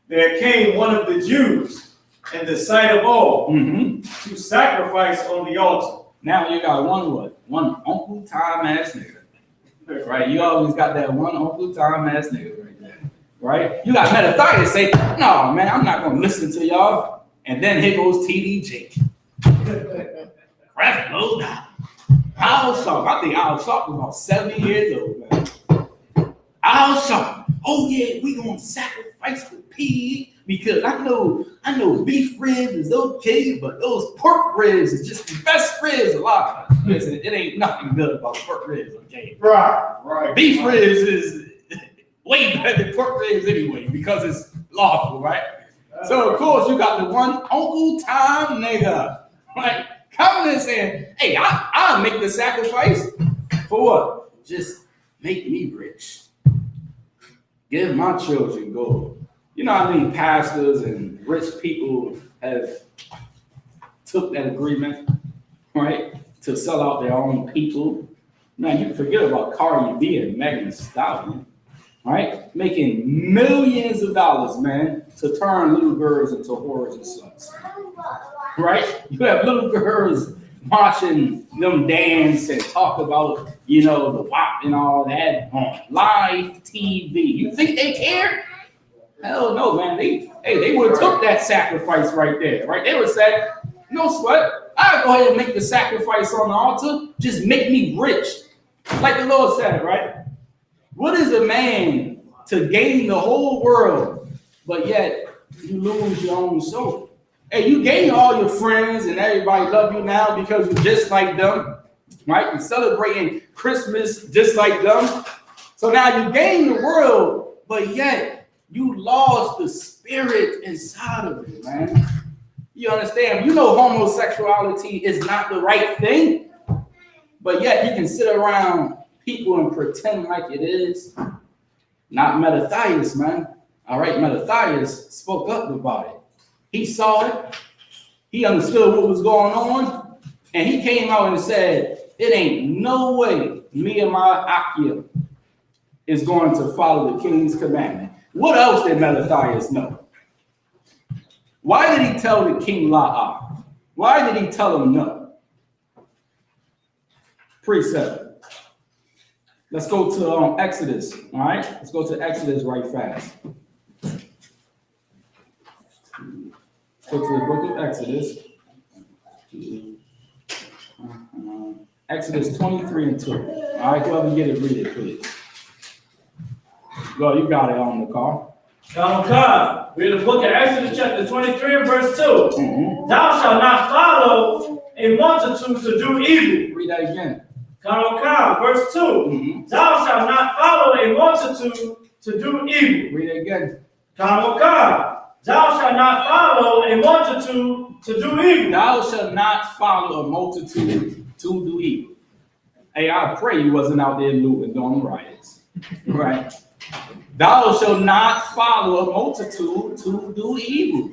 there came one of the Jews in the sight of all to sacrifice on the altar. Now you got one Uncle Tom ass nigga. Right? You always got that one Uncle Tom ass nigga right there. Right? You got Mattathias say, no, man, I'm not going to listen to y'all. And then here goes TD Jake. Graphic low down. Al Sharp. I think Al Sharp was about 70 years old, man. Al Sharp. Oh yeah, we gonna sacrifice the pig because I know beef ribs is okay, but those pork ribs is just the best ribs alive. Listen, it ain't nothing good about pork ribs, okay? Right. Beef ribs is way better than pork ribs anyway because it's lawful, right? So of course you got the one Uncle Tom nigga, right? Coming and saying, hey, I'll make the sacrifice for what? Just make me rich. Give my children gold. You know how many pastors and rich people have took that agreement, right? To sell out their own people. Man, you can forget about Cardi B and Megan Thee Stallion, right? Making millions of dollars, man, to turn little girls into whores and sluts. Right? You have little girls watching them dance and talk about, you know, the WAP and all that on live TV. You think they care? Hell no, man. They would have took that sacrifice right there, right? They would have said, no sweat. I'll go ahead and make the sacrifice on the altar. Just make me rich. Like the Lord said, right? What is a man to gain the whole world, but yet you lose your own soul? Hey, you gain all your friends and everybody love you now because you're just like them, right? You're celebrating Christmas just like them. So now you gain the world, but yet you lost the spirit inside of it, man. You understand? You know homosexuality is not the right thing, but yet you can sit around people and pretend like it is. Not Mattathias, man. All right, Mattathias spoke up about it. He saw it. He understood what was going on. And he came out and said, it ain't no way me and my Akia is going to follow the king's commandment. What else did Mattathias know? Why did he tell the king La'ah? Why did he tell him no? Precept. Let's go to Exodus, all right? Let's go to Exodus right fast. Go to the book of Exodus. Exodus 23 and 2. All right, whoever get it, read it, please. Go, you got it on the car. God, read the book of Exodus chapter 23 and verse 2. Mm-hmm. Thou shalt not follow a multitude to do evil. Read that again. God, verse 2. Mm-hmm. Thou shalt not follow a multitude to do evil. Read it again. God, thou shalt not follow a multitude to do evil. Thou shalt not follow a multitude to do evil. Hey, I pray you wasn't out there looting during riots. Right? Thou shalt not follow a multitude to do evil.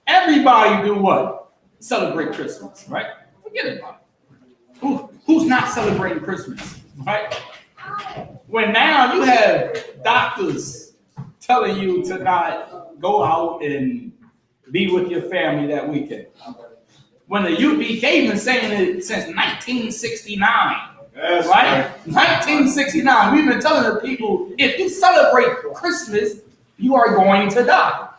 Everybody do what? Celebrate Christmas, right? Forget about it. Who's not celebrating Christmas, right? When now you have doctors telling you to not go out and be with your family that weekend. When the UPK been saying it since 1969. That's right? 1969. We've been telling the people, if you celebrate Christmas, you are going to die.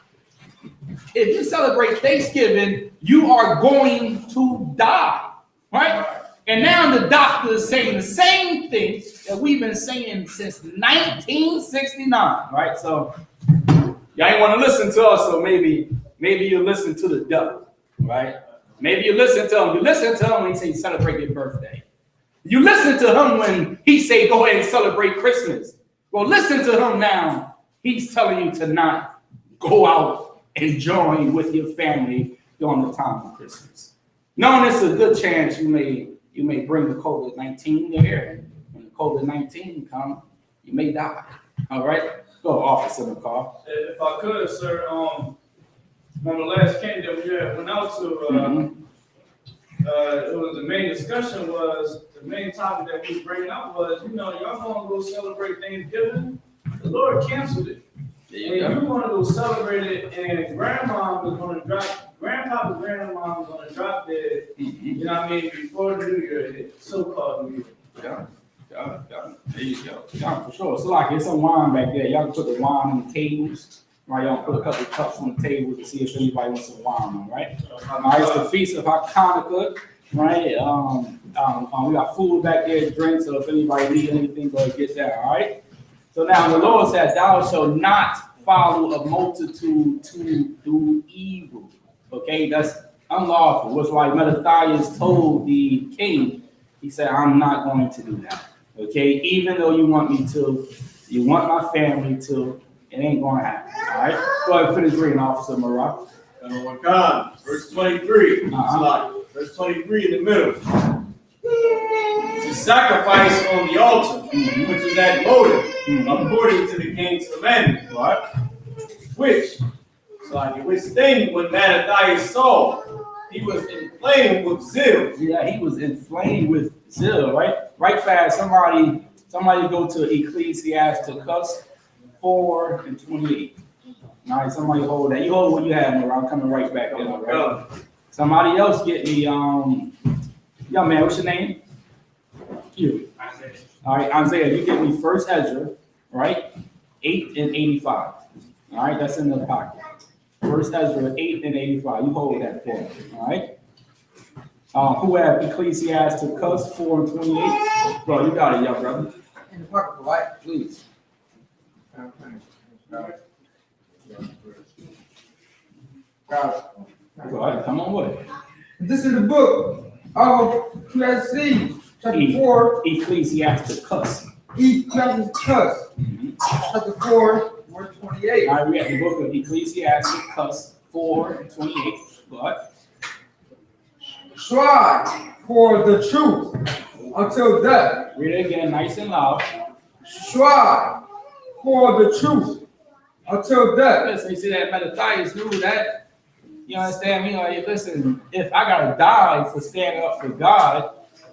If you celebrate Thanksgiving, you are going to die, right? And now the doctor is saying the same thing that we've been saying since 1969, right? So y'all ain't want to listen to us, so maybe you listen to the devil, right? Maybe you listen to him. You listen to him when he say celebrate your birthday. You listen to him when he say go ahead and celebrate Christmas. Well, listen to him now. He's telling you to not go out and join with your family during the time of Christmas. Knowing it's a good chance you may bring the COVID-19 there, and when the COVID-19 comes, you may die. All right? Go, officer in the car. If I could, sir, on the last camp that we went out to, it was the main discussion was, the main topic that we was bringing up was, y'all gonna go celebrate Thanksgiving. The Lord canceled it. And you want to go celebrate it, and grandpa was going to drop, grandpa and grandma was going to drop dead, you know what I mean, before the New Year hit, so-called New Year. Yeah. There you go. Yeah, for sure. So like, it's some wine back there. Y'all can put the wine on the tables. Right, y'all put a couple of cups on the table to see if anybody wants some wine, right? It's the Feast of Hanukkah, right? We got food back there, drinks, so if anybody needs anything, go ahead and get that, all right? So now the Lord says, thou shalt not follow a multitude to do evil. Okay, that's unlawful. What's like Mattathias told the king, he said, I'm not going to do that. Okay, even though you want me to, you want my family to, it ain't going to happen. All right, go ahead and finish reading, Officer Marat. God, verse 23. Verse 23 in the middle. To sacrifice on the altar, which is at motive, according to the king's commandment. What? Which thing when Mattathias saw, he was inflamed with zeal. Yeah, he was inflamed with zeal, right? Right fast, somebody go to Ecclesiasticus 4 and 28. All right, somebody hold that. You hold what you have, Marat. I'm coming right back in, right? Somebody else get me Young man, what's your name? You. All right, Isaiah, you give me First Ezra, right? 8 and 85. All right, that's in the pocket. First Ezra 8 and 85. You hold that for me. All right. Who have Ecclesiasticus 4 and 28? Bro, you got it, young brother. In the pocket, right? Please. Go ahead, come on with it. This is the book of Ecclesiastes, chapter 4. Ecclesiasticus. Ecclesiastes, chapter 4, verse 28. All right, we have the book of Ecclesiasticus 4 and 28. Go ahead. Strive for the truth until death. Read it again, nice and loud. Strive for the truth until death. Listen, you see that Mattathias knew that. You understand me? Like, listen, if I gotta die for standing up for God,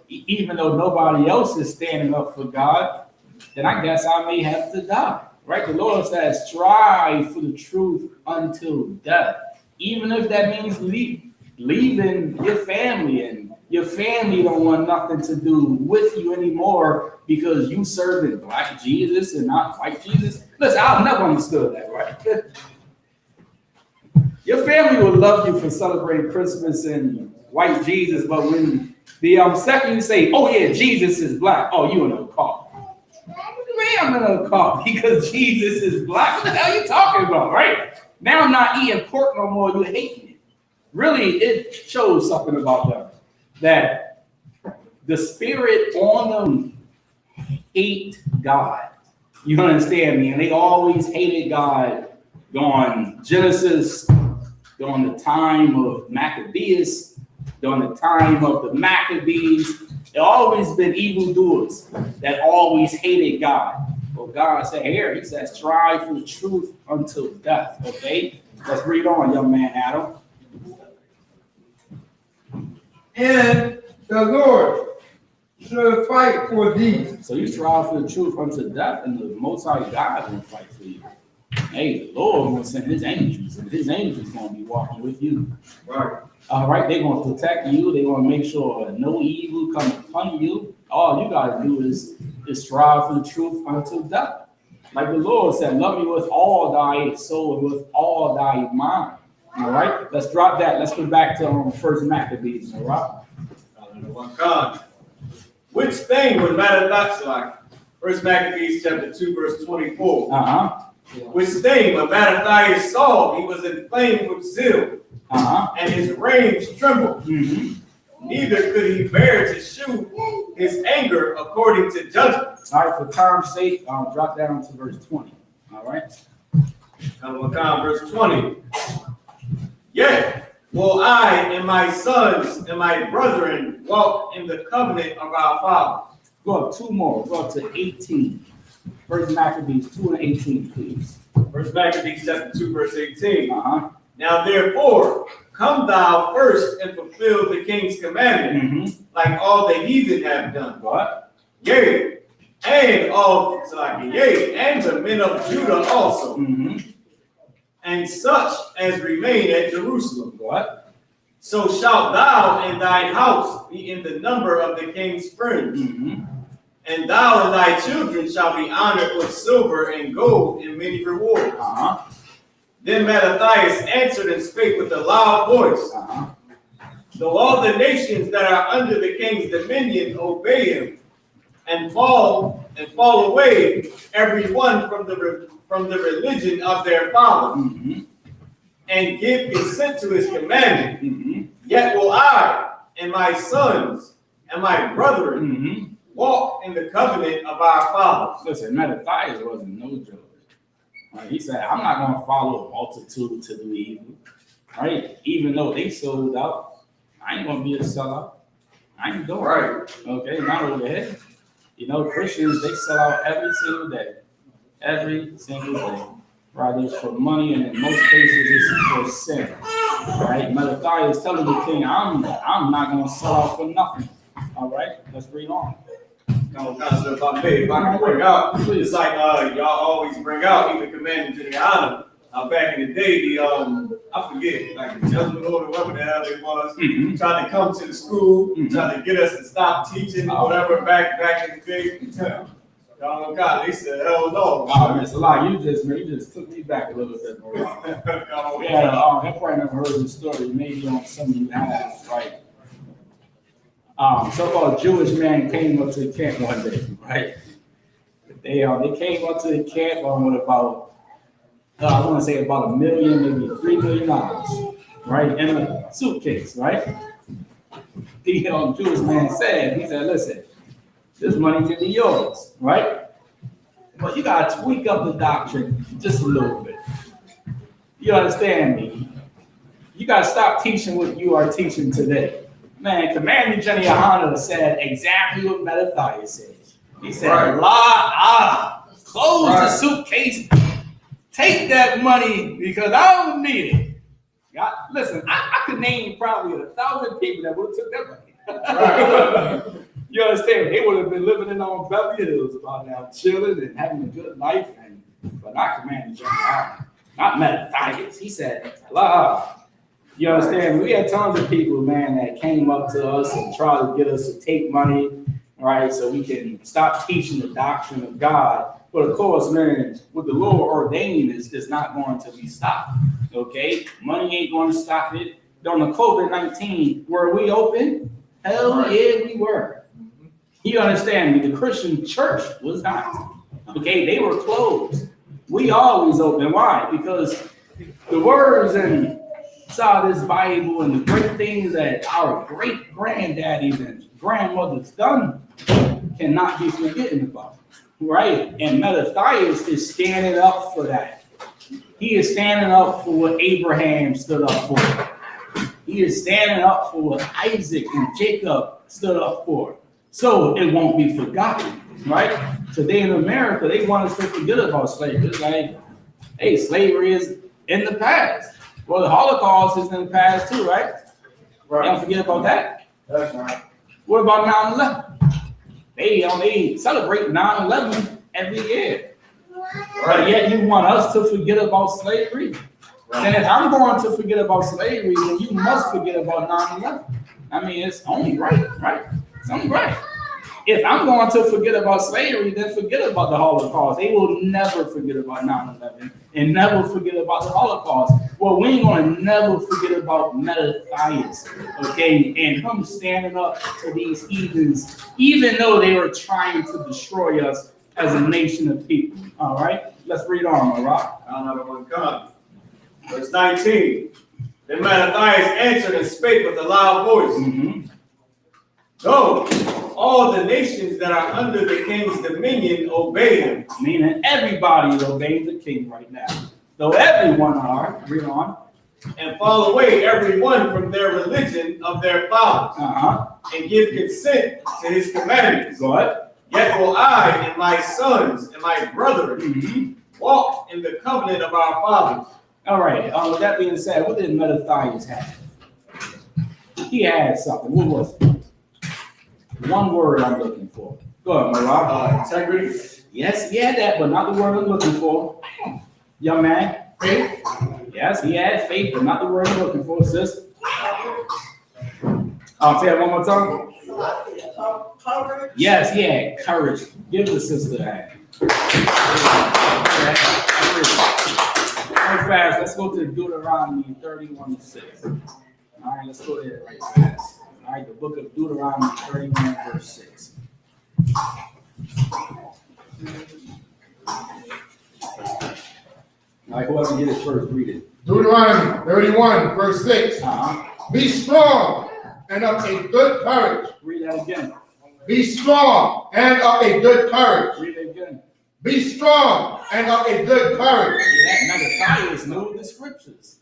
even though nobody else is standing up for God, then I guess I may have to die. Right? The Lord says, strive for the truth until death. Even if that means leaving your family, and your family don't want nothing to do with you anymore because you serving black Jesus and not white Jesus. Listen, I've never understood that, right? Your family will love you for celebrating Christmas and white Jesus, but when the second you say, oh yeah, Jesus is black, oh, you in a car. Man, I'm in a car because Jesus is black. What the hell are you talking about, right? Now I'm not eating pork no more, you hating it. Really, it shows something about them, that the spirit on them hate God. You understand me? And they always hated God during Genesis, during the time of Maccabees, during the time of the Maccabees. There always been evildoers that always hated God. Well, God said here, he says, strive for the truth until death, okay? Let's read on, young man Adam. And the Lord should fight for thee. So you strive for the truth unto death, and the Most High God will fight for you. Hey, the Lord will send his angels, and his angels going to be walking with you. Right. All right, they're going to protect you. They're going to make sure no evil comes upon you. All you got to do is strive for the truth until death. Like the Lord said, love me with all thy soul and with all thy mind. All right, let's drop that. Let's go back to First Maccabees. All right. Which thing was Mattathias like? First Maccabees chapter 2, verse 24. Which thing when Mattathias saw, he was inflamed with zeal, and his reins trembled. Neither could he bear to shew his anger according to judgment. All right, for time's sake, drop down to verse 20. All right. Verse 20. Yet will I and my sons and my brethren walk in the covenant of our fathers. Go up two more. Go up to 18. First Maccabees 2 and 18, please. First Maccabees chapter 2, verse 18. Now therefore, come thou first and fulfill the king's commandment, like all the heathen have done. What? Yea, and the men of Judah also, and such as remain at Jerusalem. What? So shalt thou and thy house be in the number of the king's friends. And thou and thy children shall be honored with silver and gold and many rewards. Then Mattathias answered and spake with a loud voice. Though all the nations that are under the king's dominion obey him, and fall away, every one from the religion of their father, and give consent to his commandment, yet will I and my sons and my brethren walk in the covenant of our fathers. Listen, Mattathias wasn't no joke. Right? He said, I'm not going to follow a multitude to do evil. Right? Even though they sold out, I ain't going to be a sellout. I ain't doing it. Okay, not over here. You know, Christians, they sell out every single day. Every single day. Right? It's for money, and in most cases, it's for sin. Right? Mattathias telling the king, I'm not going to sell out for nothing. All right? Let's read on. If I can bring out, it's like y'all always bring out, even commanding to the honor back in the day, I forget, like the judgment order, whatever the hell it was, tried to come to the school, tried to get us to stop teaching, whatever, back in the day. Oh God, they said, hell no. Oh, man, Salah, you just took me back a little bit more. Yeah, I probably never heard the story. Maybe on some of you have, right? So-called Jewish man came up to the camp one day, right? They came up to the camp with about, I want to say about $1 million, maybe $3 million, right, in a suitcase, right? The Jewish man said, he said, listen, this money can be yours, right? But you gotta tweak up the doctrine just a little bit. You understand me? You gotta stop teaching what you are teaching today. Man, Commander Jenny Ahana said exactly what Mattathias said. He said, close the suitcase, take that money because I don't need it. Listen, I could name probably 1,000 people that would have took that money. You understand? They would have been living in on Beverly Hills by now, chilling and having a good life, but not Commander Jenny Ahana, not Mattathias. He said, you understand? We had tons of people, man, that came up to us and tried to get us to take money, right, so we can stop teaching the doctrine of God. But of course, man, what the Lord ordained is not going to be stopped, okay? Money ain't going to stop it. During the COVID-19, were we open? Hell yeah, we were. You understand me? The Christian church was not, okay? They were closed. We always open. Why? Because the words and saw this Bible and the great things that our great granddaddies and grandmothers done cannot be forgotten about, right? And Mattathias is standing up for that. He is standing up for what Abraham stood up for. He is standing up for what Isaac and Jacob stood up for. So it won't be forgotten, right? Today in America, they want us to forget about slavery. It's like, hey, slavery is in the past. Well, the Holocaust is in the past too, right? Don't forget about that. That's right. What about 9/11? They celebrate 9/11 every year. But yet you want us to forget about slavery? And if I'm going to forget about slavery, then you must forget about 9/11. I mean, it's only right? It's only right. If I'm going to forget about slavery, then forget about the Holocaust. They will never forget about 9/11 and never forget about the Holocaust. Well, we ain't going to never forget about Mattathias, okay? And him standing up to these heathens, even though they were trying to destroy us as a nation of people. All right? Let's read on, Rock. Another one come. Verse 19. Then Mattathias answered and spake with a loud voice. Go, all the nations that are under the king's dominion obey him. Meaning everybody is obeying the king right now. Though everyone are, read on. And fall away every one from their religion of their fathers. And give consent to his commandments. Go ahead. Yet will I and my sons and my brethren walk in the covenant of our fathers. All right. With that being said, what did Mattathias have? He had something. What was it? One word I'm looking for. Go ahead, Marab. Integrity. Yes, he had that, but not the word I'm looking for. Young man. Faith. Yes, he had faith, but not the word I'm looking for, sis. I'll say it one more time. Courage. Yes, he had courage. Give the sister that. Very fast. Let's go to Deuteronomy 31:6. All right, let's go there right fast. All right, the book of Deuteronomy 31, verse 6. All right, whoever get it first, read it. Deuteronomy 31, verse 6. Be strong and of a good courage. Read that again. Be strong and of a good courage. Read it again. Be strong and of a good courage. Mattathias knew the scriptures.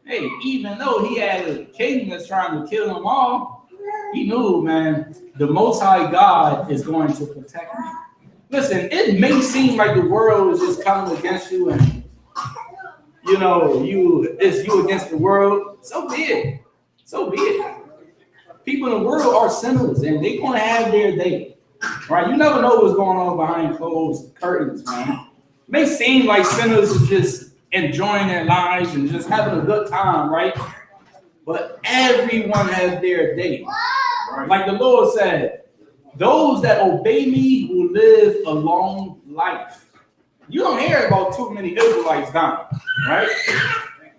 Hey, even though he had a king that's trying to kill them all, he knew, man, the Most High God is going to protect me. Listen, it may seem like the world is just coming against you and, you know, it's you against the world. So be it. So be it. People in the world are sinners and they're going to have their day. Right? You never know what's going on behind closed curtains, man. It may seem like sinners are just enjoying their lives and just having a good time, right? But everyone has their day. Like the Lord said, those that obey me will live a long life. You don't hear about too many Israelites dying, right?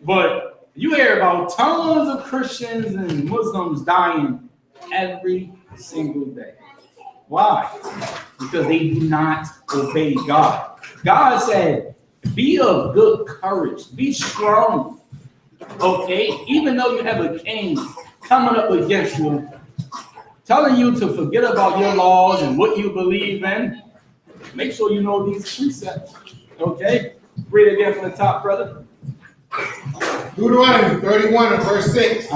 But you hear about tons of Christians and Muslims dying every single day. Why? Because they do not obey God. God said, be of good courage, be strong. Okay? Even though you have a king coming up against you, telling you to forget about your laws and what you believe in, make sure you know these precepts. Okay? Read it again from the top, brother. Deuteronomy 31 and verse 6.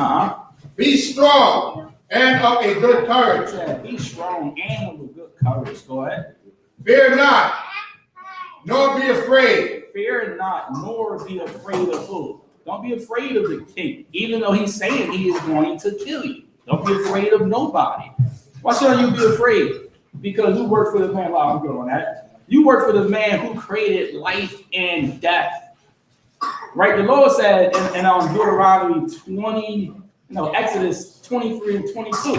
Be strong and of a good courage. Yeah, be strong and of a good courage. Go ahead. Fear not, nor be afraid. Fear not, nor be afraid of who? Don't be afraid of the king, even though he's saying he is going to kill you. Don't be afraid of nobody. Why should you be afraid? Because you work for the man. I'm good on that. You work for the man who created life and death. Right? The Lord said in Deuteronomy 20, Exodus 23 and 22,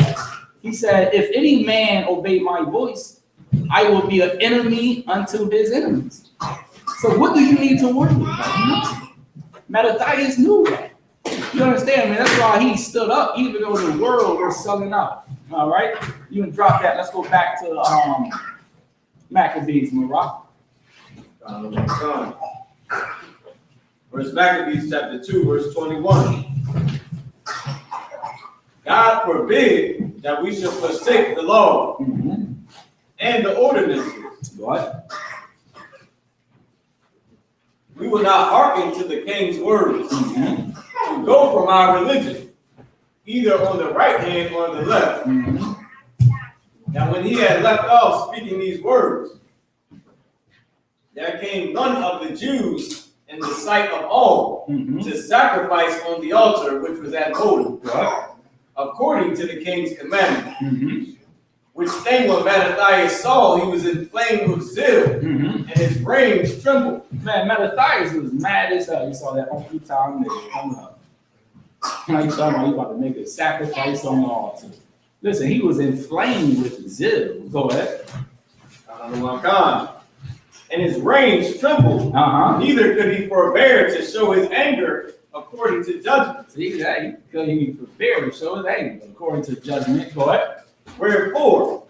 he said, if any man obey my voice, I will be an enemy unto his enemies. So what do you need to worry about? Mattathias knew that. You understand, man? That's why he stood up, even though the world was selling out. All right? You can drop that. Let's go back to Maccabees, Marah. First Maccabees chapter 2, verse 21. God forbid that we should forsake the law and the ordinances. What? We will not hearken to the king's words to go from our religion, either on the right hand or on the left. Now when he had left off speaking these words, there came none of the Jews in the sight of all to sacrifice on the altar which was at Holy, according to the king's commandment. Which thing when Mattathias saw, he was inflamed with zeal, and his reins trembled. Man, Mattathias was mad as hell. You saw that whole time nigga coming up. Now you talking about he about to make a sacrifice on the altar. Listen, he was inflamed with zeal. Go ahead. And his reins trembled. Neither could he forbear to show his anger according to judgment. See that? He couldn't forbear to show his anger according to judgment. Go ahead. Wherefore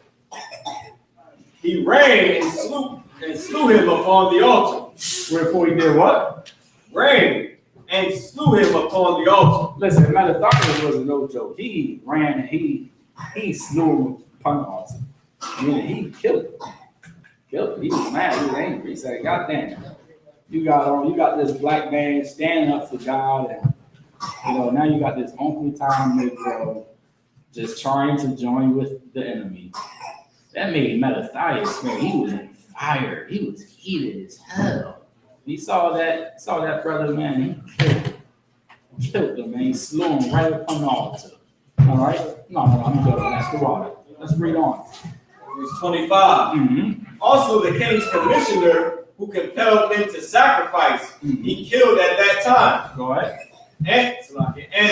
he ran and slew him upon the altar. Wherefore he did what? Ran and slew him upon the altar. Listen, Mattathias wasn't no joke. He ran and he slew him upon the altar. He killed him. He was mad. He was angry. He said, "God damn, you got this black man standing up for God, and now you got this Uncle Tom Negro just trying to join with the enemy." That made Mattathias, man, he was in fire. He was heated as hell. He saw that brother, man, he killed him, man. He slew him right upon the altar. All right? No, I'm good. That's the water. Let's read on. Verse 25. Also the king's commissioner who compelled men to sacrifice, he killed at that time. Go ahead. And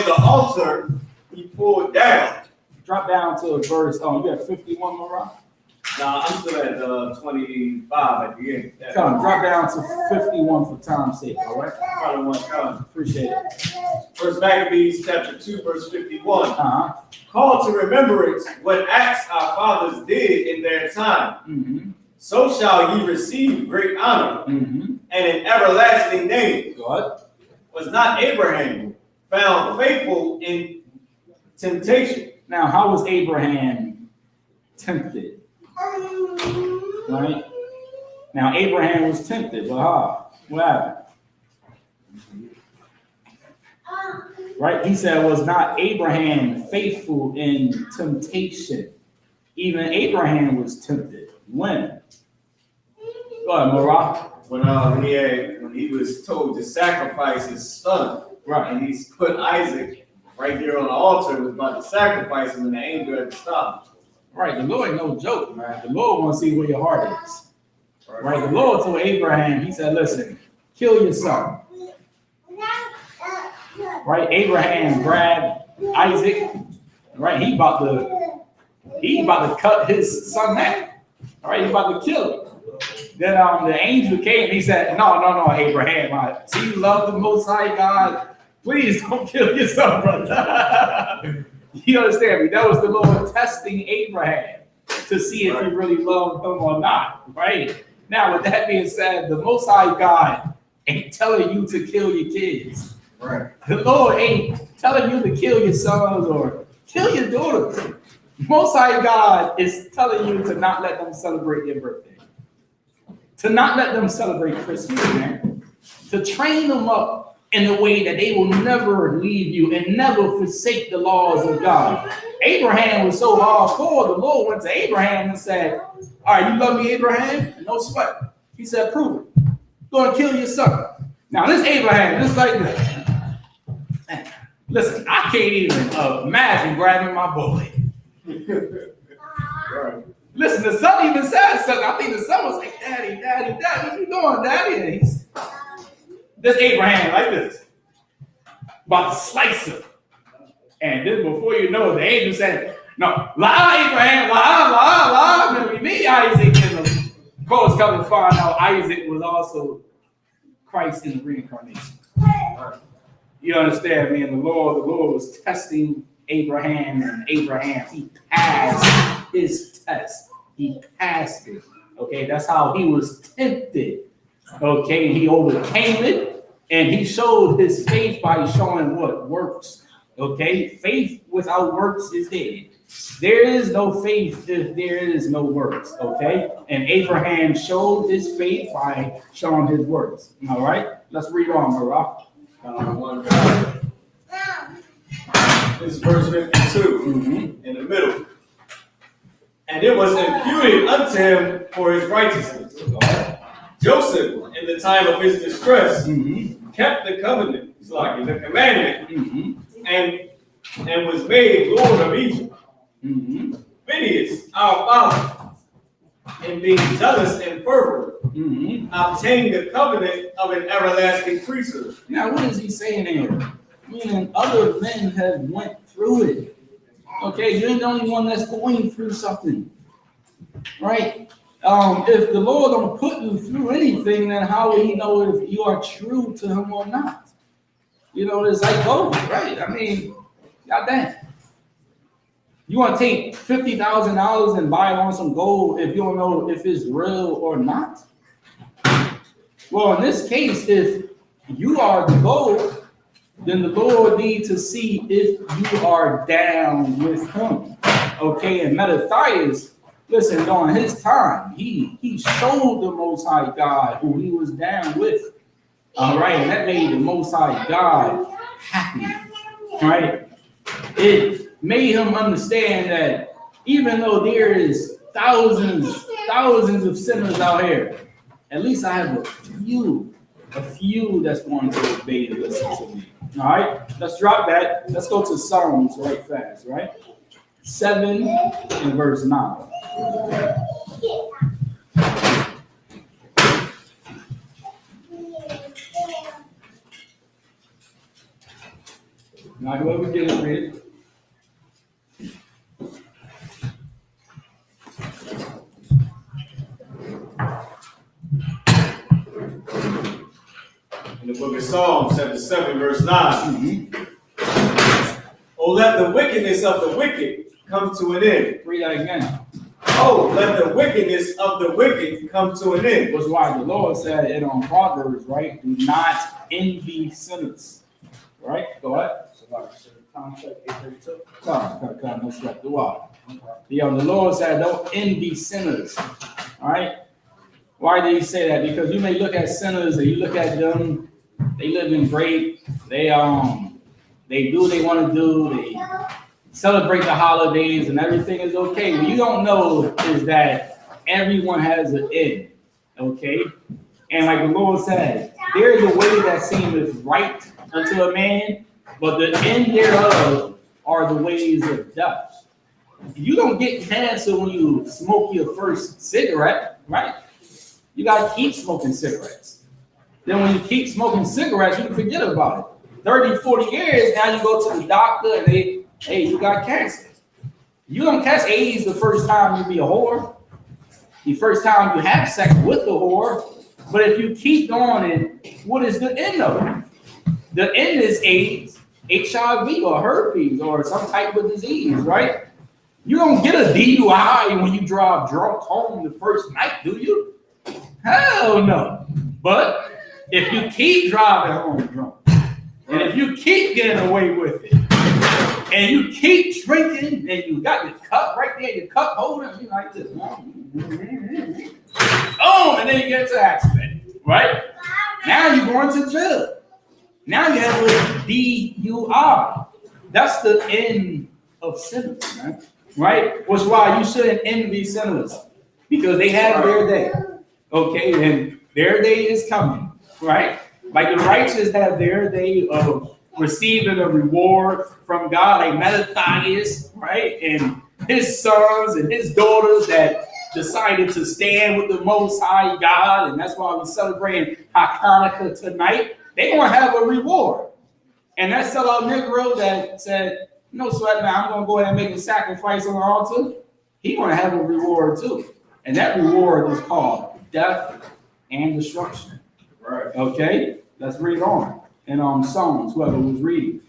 the altar he pulled down. Drop down to a verse. Oh, you got 51 more rounds? Nah, I'm still at 25 at the end. Come, drop down to 51 for time's sake, all right? Probably want to come. Appreciate it. First Maccabees chapter 2, verse 51. Call to remembrance what acts our fathers did in their time. So shall ye receive great honor and an everlasting name. What? Was not Abraham found faithful in temptation? Now, how was Abraham tempted? Right? Now, Abraham was tempted, but what happened? Right? He said, was not Abraham faithful in temptation? Even Abraham was tempted. When? Go ahead, Marah. When he was told to sacrifice his son, right? And he's put Isaac right there on the altar, was about to sacrifice him, and the angel had to stop. Right, the Lord ain't no joke, man. The Lord wants to see where your heart is. Right, the Lord told Abraham, he said, listen, kill your son. Right? Abraham grabbed Isaac. Right? He about to cut his son neck. All right, he's about to kill him. Then the angel came and he said, no, Abraham, see you love the Most High God. Please don't kill your son, brother. You understand me? That was the Lord testing Abraham to see if he really loved him or not, right? Now, with that being said, the Most High God ain't telling you to kill your kids. Right. The Lord ain't telling you to kill your sons or kill your daughters. Most High God is telling you to not let them celebrate your birthday. To not let them celebrate Christmas, man. To train them up in a way that they will never leave you and never forsake the laws of God. Abraham was so hardcore, the Lord went to Abraham and said, all right, you love me, Abraham? No sweat. He said, prove it. Go and kill your son. Now, this Abraham, just like this. Listen, I can't even imagine grabbing my boy. Listen, the son even said something. I think the son was like, Daddy, what you doing, Daddy? And he's this Abraham like this, about to slice him. And then before you know it, the angel said, no, lie, Abraham, lie. And me, Isaac, and of course, come to find out Isaac was also Christ in the reincarnation. You understand me? And the Lord was testing Abraham, and Abraham, he passed his test. He passed it. Okay, that's how he was tempted. Okay, and he overcame it, and he showed his faith by showing what? Works. Okay, faith without works is dead. There is no faith if there is no works. Okay, and Abraham showed his faith by showing his works. All right, let's read on, Marah. This is verse 52 in the middle. And it was imputed unto him for his righteousness. Joseph, in the time of his distress, kept the covenant, it's like the commandment, and was made Lord of Egypt. Phineas, our father, in being zealous and fervent, obtained the covenant of an everlasting priesthood. Now, what is he saying here? Meaning other men have went through it. Okay, you're the only one that's going through something, right? If the Lord don't put you through anything, then how will he know if you are true to him or not? You know, it's like gold, right? I mean, goddamn. You want to take $50,000 and buy it on some gold if you don't know if it's real or not? Well, in this case, if you are the gold, then the Lord needs to see if you are down with him. Okay, and Mattathias, listen, during his time, he showed the Most High God who he was down with. All right, and that made the Most High God happy. All right, it made him understand that even though there is thousands of sinners out here, at least I have a few that's going to obey and listen to me. All right, let's drop that. Let's go to Psalms right fast, right? 7 and verse 9. Now, whoever get it, read it. In the book of Psalms, chapter 7, verse 9. Oh, let the wickedness of the wicked come to an end. Read that again. Oh, let the wickedness of the wicked come to an end. That's why the Lord said it on Proverbs, right? Do not envy sinners. Right? Go ahead. No sweat. The Lord said, don't envy sinners. All right? Why did he say that? Because you may look at sinners and you look at them, they live in great, they do what they want to do, they celebrate the holidays and everything is okay. What you don't know is that everyone has an end. Okay? And like the Lord said, there is a way that seemeth right unto a man, but the end thereof are the ways of death. You don't get cancer when you smoke your first cigarette, right? You got to keep smoking cigarettes. Then when you keep smoking cigarettes, you forget about it. 30, 40 years, now you go to the doctor and hey, you got cancer. You don't catch AIDS the first time you be a whore. The first time you have sex with a whore. But if you keep going, and what is the end of it? The end is AIDS, HIV, or herpes, or some type of disease, right? You don't get a DUI when you drive drunk home the first night, do you? Hell no. But if you keep driving home drunk, and if you keep getting away with it, and you keep drinking, and you got your cup right there, your cup holder, and you like this. Oh, and then you get into an accident, right? Now you're going to jail. Now you have a DUI. That's the end of sinners, man. Right? Which is why you shouldn't envy sinners, because they have their day. Okay, and their day is coming, right? Like the righteous have their day of receiving a reward from God, like Matthias, right? And his sons and his daughters that decided to stand with the Most High God, and that's why we're celebrating Hanukkah tonight. They're going to have a reward. And that sellout Negro that said, no sweat, man, I'm going to go ahead and make a sacrifice on the altar, he's going to have a reward too. And that reward is called death and destruction. Right. Okay? Let's read on. And Psalms, whoever was reading.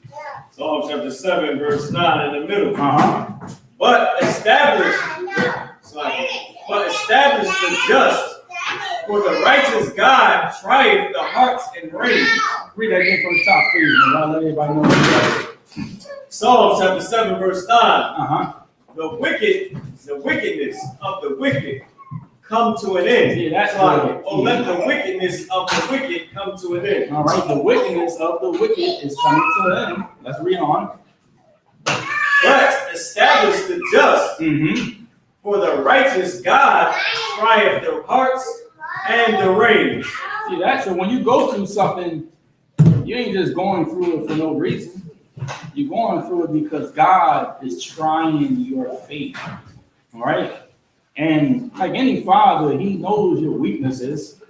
Psalm chapter 7, verse 9 in the middle. Uh-huh. But establish the just, for the righteous God trieth the hearts and reins. Read that again from the top, please. I'll let everybody know. Psalm chapter 7, verse 9. Uh-huh. The wickedness of the wicked come to an end. Yeah, that's right. Oh, let the wickedness of the wicked come to an end. All right, the wickedness of the wicked is coming to an end. Let's read on. But establish the just, for the righteous God trieth their hearts and the reins. See that? So when you go through something, you ain't just going through it for no reason. You're going through it because God is trying your faith. All right? And like any father, he knows your weaknesses.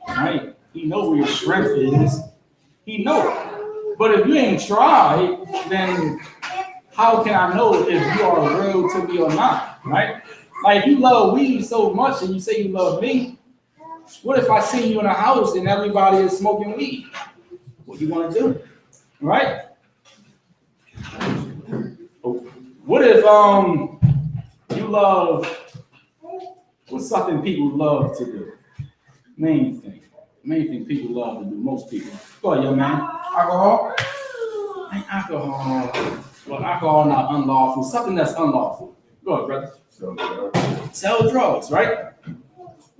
Right? He knows where your strength is. He knows. But if you ain't tried, then how can I know if you are real to me or not? Right? Like if you love weed so much and you say you love me, what if I see you in a house and everybody is smoking weed? What do you want to do? Right? What if you love, what's something people love to do? Main thing people love to do, most people. Go ahead, young man. Alcohol? Ain't alcohol. Well, alcohol not unlawful. Something that's unlawful. Go ahead, brother. Sell drugs, right?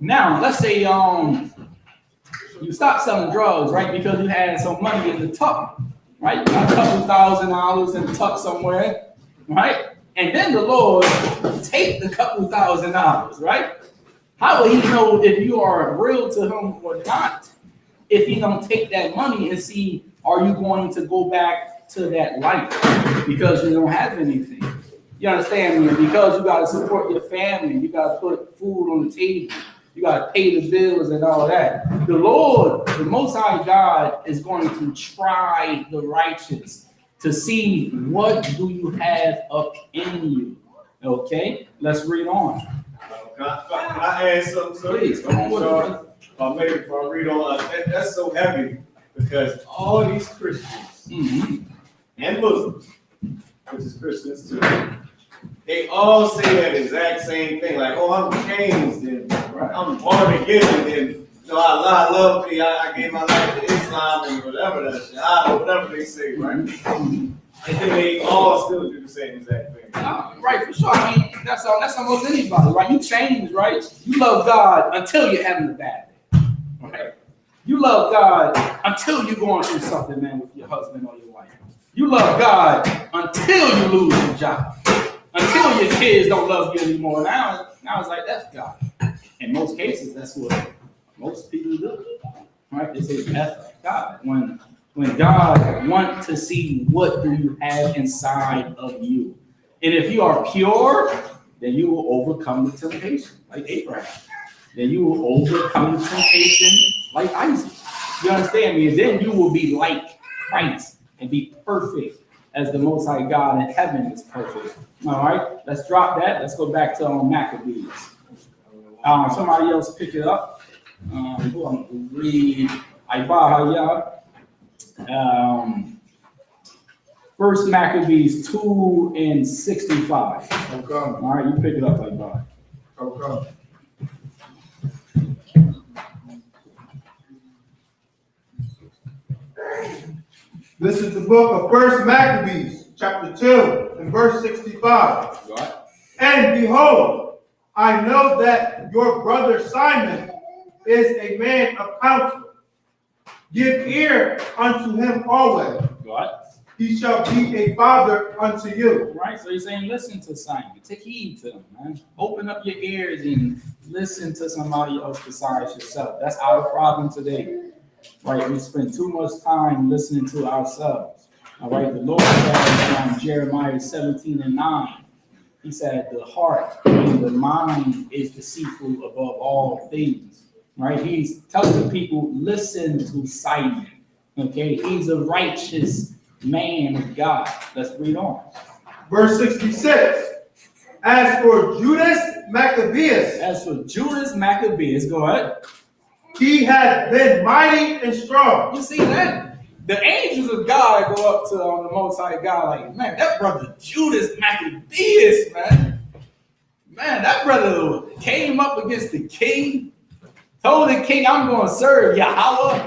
Now, let's say you stop selling drugs, right? Because you had some money in the tuck, right? You got a couple $1,000s in the tuck somewhere, right? And then the Lord take the couple $1,000s, right? How will he know if you are real to him or not? If he don't take that money and see, are you going to go back to that life because you don't have anything? You understand me? Because you got to support your family. You got to put food on the table. You got to pay the bills and all that. The Lord, the Most High God, is going to try the righteous to see what do you have up in you. Okay? Let's read on. Can I add something? Please, come on with it. Maybe before I read on, that's so heavy because all these Christians and Muslims, which is Christians too, they all say that exact same thing. Like, oh, I'm changed and I'm born again and Allah loved me. I gave my life to Islam and whatever that shit, whatever they say, right? And then they all still do the same exact thing. Right, for sure. I mean, that's almost anybody, right? You change, right? You love God until you're having a bad day, right? You love God until you're going through something, man, with your husband or your wife. You love God until you lose your job, until your kids don't love you anymore. Now it's like, that's God. In most cases, that's what most people do, right? They say, that's God. When God wants to see what do you have inside of you. And if you are pure, then you will overcome the temptation, like Abraham. Then you will overcome the temptation, like Isaac. You understand me? And then you will be like Christ and be perfect as the Most High God in heaven is perfect. All right, let's drop that. Let's go back to Maccabees. Somebody else pick it up. Who I'm going to read? Ibahaya. First Maccabees 2:65. Okay. All right, you pick it up, Ibahaya. Okay. This is the book of First Maccabees, chapter 2, and verse 65. Right. And behold, I know that your brother Simon is a man of counsel. Give ear unto him always. Right. He shall be a father unto you. Right. So he's saying, listen to Simon. Take heed to him, man. Open up your ears and listen to somebody else besides yourself. That's our problem today. Right. We spend too much time listening to ourselves. All right. The Lord said in Jeremiah 17:9. He said, the heart and the mind is deceitful above all things. Right? He's telling the people, listen to Simon. Okay? He's a righteous man of God. Let's read on. Verse 66. As for Judas Maccabeus. As for Judas Maccabeus, go ahead. He had been mighty and strong. You see that? The angels of God go up to the Most High God like, man, that brother Judas Maccabeus, man. Man, that brother came up against the king, told the king, I'm going to serve Yahweh.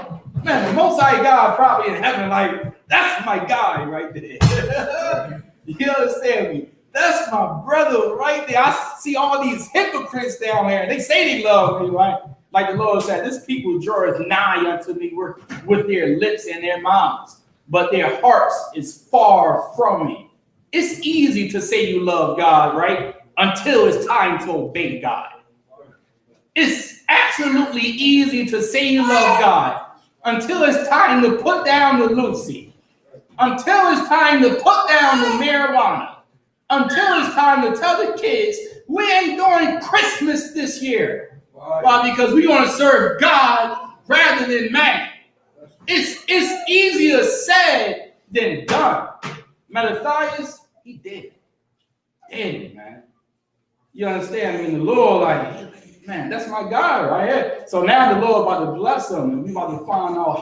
Man, the Most High God probably in heaven like, that's my guy right there. You understand me? That's my brother right there. I see all these hypocrites down there. They say they love me, right? Like the Lord said, this people draweth nigh unto me with their lips and their mouths, but their hearts is far from me. It's easy to say you love God, right? Until it's time to obey God. It's absolutely easy to say you love God until it's time to put down the Lucy, until it's time to put down the marijuana, until it's time to tell the kids, we ain't doing Christmas this year. Why? Because we want to serve God rather than man. It's easier said than done. Matthias, he did it. Did it, man. You understand? I mean, the Lord, like, man, that's my guy right here. So now the Lord about to bless him, and we about to find out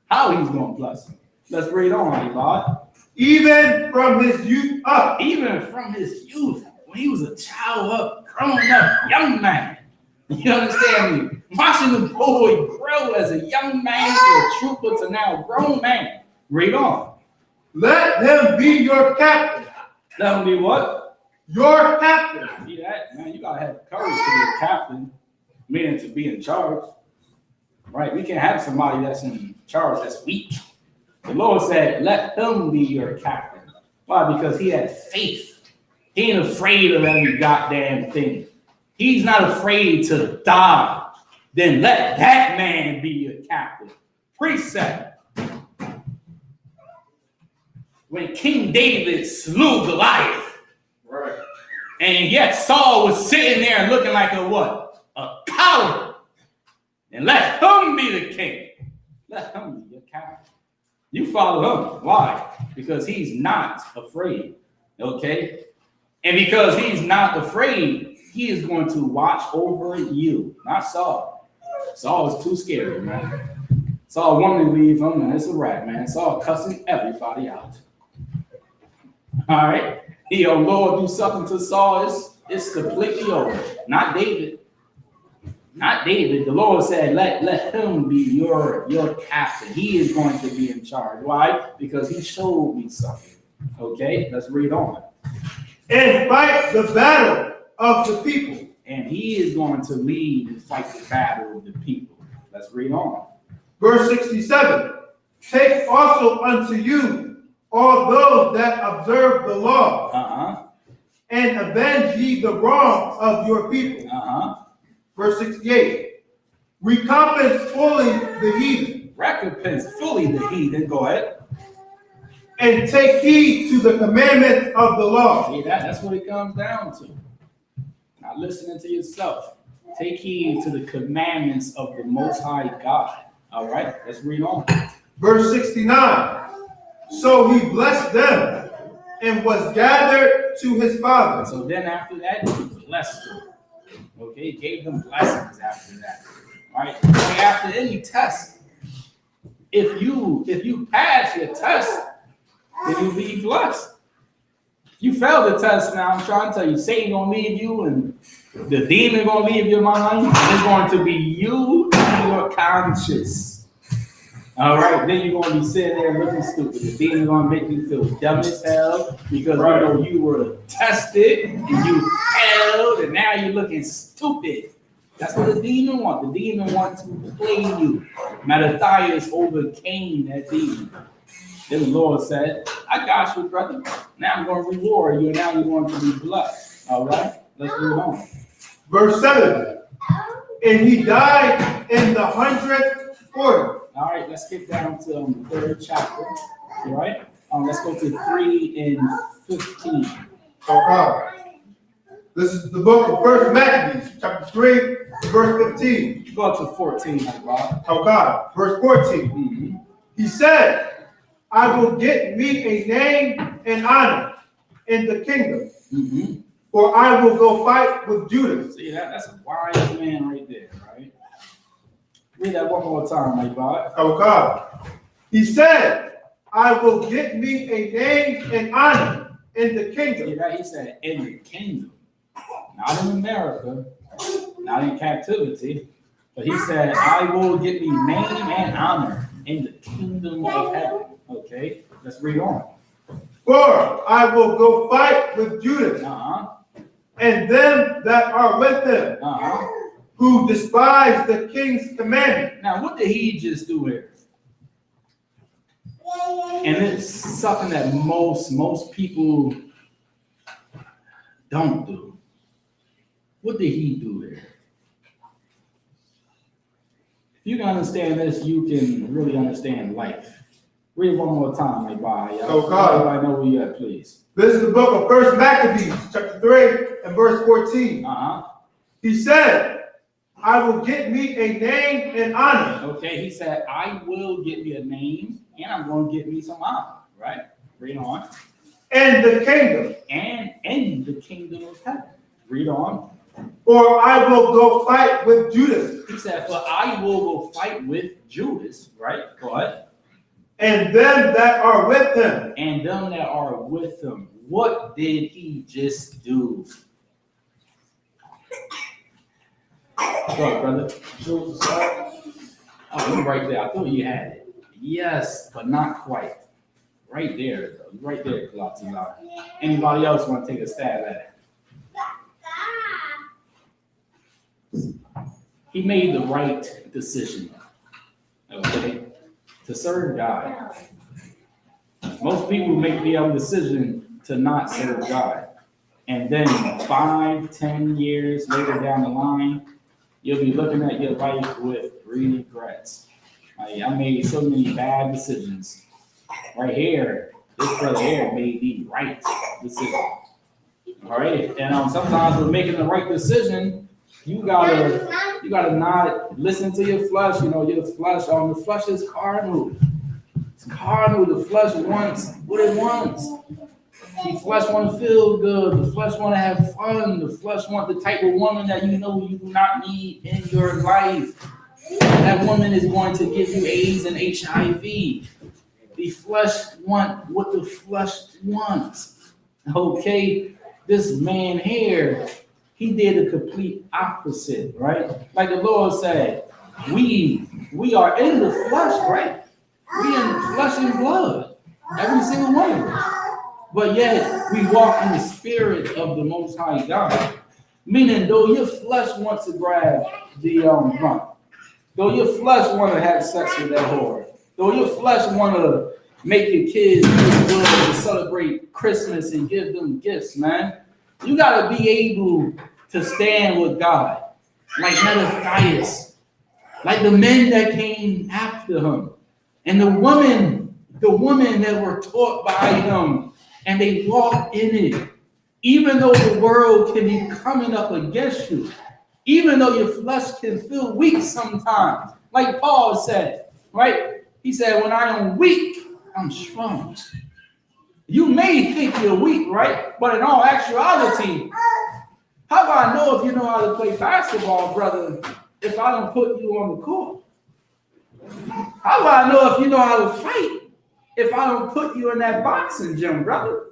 how he's going to bless him. Let's read on, God. Even from his youth up. Even from his youth, when he was a child up, grown up, young man. You understand me? Watching the boy grow as a young man to a trooper to now a grown man. Read on. Let him be your captain. Let him be what? Your captain. See that? Man, you gotta have courage to be a captain, meaning to be in charge. Right? We can't have somebody that's in charge that's weak. The Lord said, let him be your captain. Why? Because he had faith. He ain't afraid of every goddamn thing. He's not afraid to die. Then let that man be your captain. Precept. When King David slew Goliath, Right. and yet Saul was sitting there looking like a what? A coward. And let him be the king. Let him be your captain. You follow him. Why? Because he's not afraid. Okay? And because he's not afraid, he is going to watch over you, not Saul. Saul is too scary, man. Saul wanted to leave him, and it's a wrap, man. Saul cussing everybody out. All right? Lord, do something to Saul. It's completely over. Not David. Not David. The Lord said, let him be your captain. He is going to be in charge. Why? Because he showed me something. Okay? Let's read on. And fight the battle of the people. And he is going to lead and fight the battle of the people. Let's read on. Verse 67. Take also unto you all those that observe the law. And avenge ye the wrong of your people. Verse 68. Recompense fully the heathen. Recompense fully the heathen. Go ahead. And take heed to the commandments of the law. See that? That's what it comes down to. Not listening to yourself. Take heed to the commandments of the Most High God. All right, let's read on. Verse 69. So he blessed them and was gathered to his father. So then after that, he blessed them. Okay, he gave them blessings after that. All right, after any test, if you pass your test, then you'll be blessed. If you fail the test, now I'm trying to tell you, Satan gonna leave you and the demon gonna leave your mind, and it's going to be you and your conscience. All right, then you're gonna be sitting there looking stupid. The demon gonna make you feel dumb as hell because Right. you know you were tested and you failed, and now you're looking stupid. That's what the demon wants. The demon wants to play you. Mattathias overcame that demon. Then the Lord said, "I got you, brother. Now I'm going to reward you, and now you're going to be blessed." All right, let's move on. Verse 7. And he died in the 140. All right, let's get down to the third chapter. All right, let's go to 3 and 15. Okay. This is the book of 1 Maccabees, chapter 3, verse 15. Go up to 14, my God. Okay. Verse 14. Mm-hmm. He said, I will get me a name and honor in the kingdom, Mm-hmm. for I will go fight with Judah. See, that's a wise man right there, right? Read that one more time, my God. Okay. He said, I will get me a name and honor in the kingdom. See that? He said, in the kingdom. Not in America, not in captivity, but he said, I will get me name and honor in the kingdom of heaven. Okay, let's read on. For I will go fight with Judah Uh-huh. and them that are with him, Uh-huh. who despise the king's commandment. Now, what did he just do here? And it's something that most people don't do. What did he do here? If you can understand this, you can really understand life. Read it one more time, my boy. Oh, God. Everybody know where you at, please. This is the book of 1 Maccabees, chapter 3, and verse 14. Uh-huh. He said, I will get me a name and honor. Okay, he said, I will get me a name, and I'm going to get me some honor, right? Read on. And the kingdom. And in the kingdom of heaven. Read on. For I will go fight with Judas. He said, for I will go fight with Judas, right? Go ahead. And them that are with him. And them that are with him. What did he just do? What, brother? Oh, you right there. I thought you had it. Yes, but not quite. Right there, though. Right there, Kalati. Anybody else want to take a stab at it? He made the right decision, okay, to serve God. Most people make the decision to not serve God. And then 5-10 years later down the line, you'll be looking at your life with regrets. I made so many bad decisions. Right here, this brother here made the right decision. All right, and sometimes we're making the right decision. You gotta not listen to your flesh. You know, your flesh. The flesh is carnal. It's carnal. The flesh wants what it wants. The flesh want to feel good. The flesh want to have fun. The flesh want the type of woman that you know you do not need in your life. That woman is going to give you AIDS and HIV. The flesh want what the flesh wants. Okay, this man here, he did a complete opposite, right? Like the Lord said, we are in the flesh, right? We in flesh and blood, every single one of us. But yet we walk in the spirit of the Most High God. Meaning, though your flesh wants to grab the front, though your flesh want to have sex with that whore, though your flesh want to make your kids feel good to celebrate Christmas and give them gifts, man. You gotta be able to stand with God, like Mattathias, like the men that came after him, and the women that were taught by him, and they walked in it. Even though the world can be coming up against you, even though your flesh can feel weak sometimes, Like Paul said, right? He said, when I am weak, I'm strong. You may think you're weak, right? But in all actuality, how do I know if you know how to play basketball, brother, if I don't put you on the court? How do I know if you know how to fight if I don't put you in that boxing gym, brother?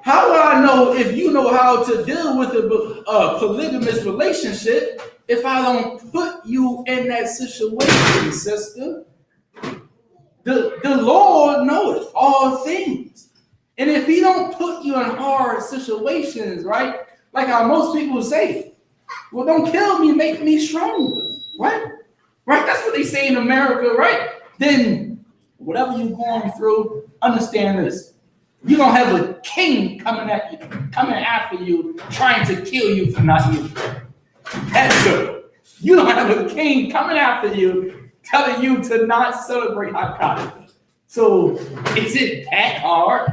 How do I know if you know how to deal with a polygamous relationship if I don't put you in that situation, sister? The Lord knoweth all things. And if he don't put you in hard situations, right? Like how most people say, well, don't kill me, make me stronger, right? Right? That's what they say in America, right? Then whatever you're going through, understand this. You don't have a king coming after you, trying to kill you for not you. That's good. You don't have a king coming after you, telling you to not celebrate Hanukkah. So is it that hard?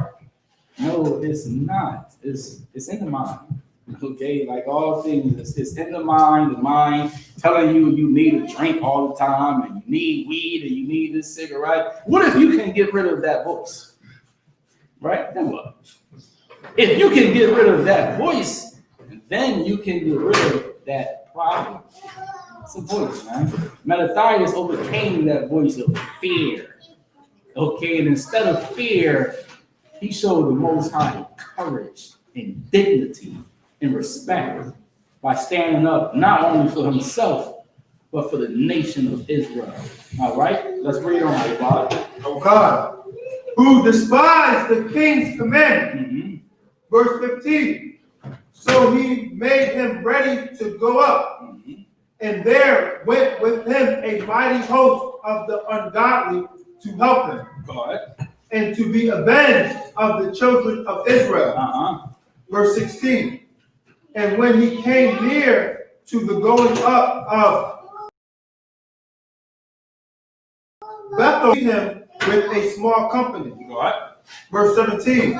No, it's not. It's in the mind. Okay, like all things, it's in the mind telling you you need a drink all the time, and you need weed, and you need this cigarette. What if you can get rid of that voice? Right? Then what? If you can get rid of that voice, then you can get rid of that problem. It's a voice, man. Matthias overcame that voice of fear. Okay, and instead of fear, he showed the Most High courage and dignity and respect by standing up not only for himself, but for the nation of Israel. All right, let's read on, everybody. Oh God, who despised the king's commandment. Verse 15. So he made him ready to go up, and there went with him a mighty host of the ungodly to help him, and to be avenged of the children of Israel. Verse 16. And when he came near to the going up of Bethel, him with a small company. Verse 17.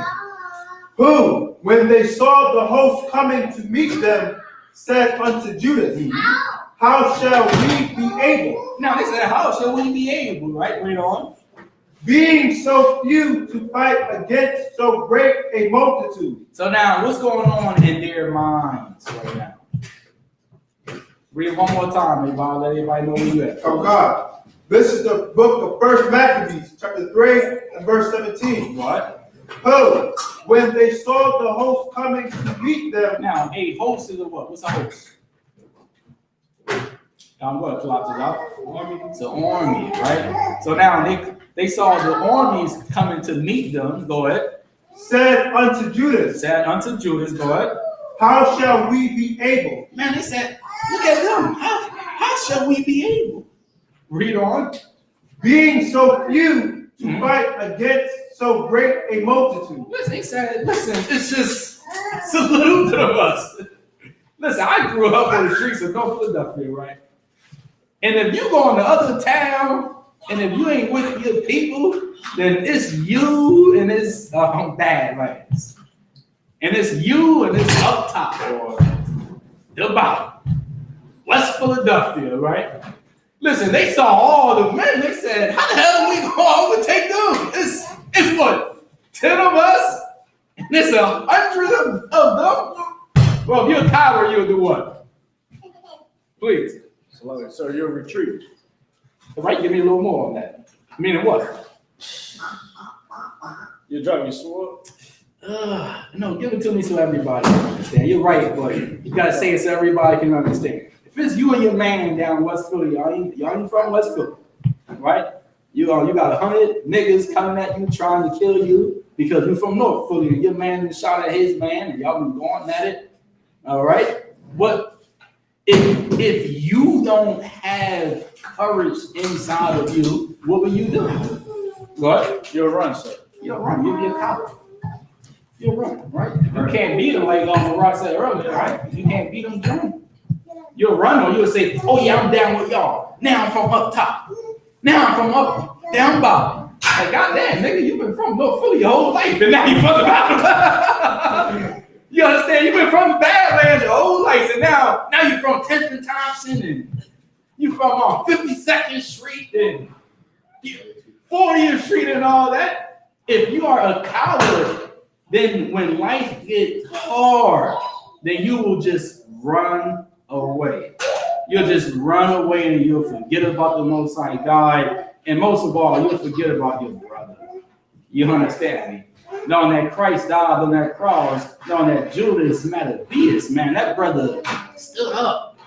Who, when they saw the host coming to meet them, said unto Judas, how shall we be able? Now they said, how shall we be able? Right, read on. Being so few to fight against so great a multitude. So now, what's going on in their minds right now? Read it one more time, everybody. Let everybody know where you at. Oh God. This is the book of 1 Maccabees, chapter 3 and verse 17. What? Who, when they saw the host coming to meet them. Now, a host is a what? What's a host? I'm going to collapse it out. It's an army, right? So now they saw the armies coming to meet them. Go ahead. Said unto Judas. Go ahead. How shall we be able? Man, they said, look at them. How shall we be able? Read on. Being so few to fight against so great a multitude. Listen, they said, it's just a little bit of us. Listen, I grew up on the streets of North Philadelphia, right? And if you go in the other town, and if you ain't with your people, then it's you and it's Badlands. And it's you and it's up top or the bottom. West Philadelphia, right? Listen, they saw all the men. They said, how the hell are we going to overtake them? It's what, 10 of us? And it's 100 of them? Well, if you're a coward, you'll do what? Please. So you'll retreat. All right, give me a little more on that. Meaning what? You drop your sword? No, give it to me so everybody can understand. You're right, but you got to say it so everybody can understand. If it's you and your man down West Philly, y'all ain't from West Philly, right? You got 100 niggas coming at you trying to kill you because you're from North Philly and your man shot at his man and y'all been going at it, all right? But if you don't have courage inside of you, what will you do? What? You'll run, sir. You'll run. You'll be a coward. You'll run, right? You can't beat them like Rock said earlier, right? You can't beat them, run. You'll run or you'll say, oh yeah, I'm down with y'all. Now I'm from up top. Now I'm from down bottom. Like, goddamn, nigga, you've been from North Philly your whole life, and now you from the bottom. You understand? You've been from Badlands your whole life, and now you're from 10th and Thompson, and You from on 52nd Street and 40th Street and all that. If you are a coward, then when life gets hard, then you will just run away. You'll just run away and you'll forget about the Most High God. And most of all, you'll forget about your brother. You understand me? Knowing that Christ died on that cross, knowing that Judas Maccabeus, man, that brother stood up.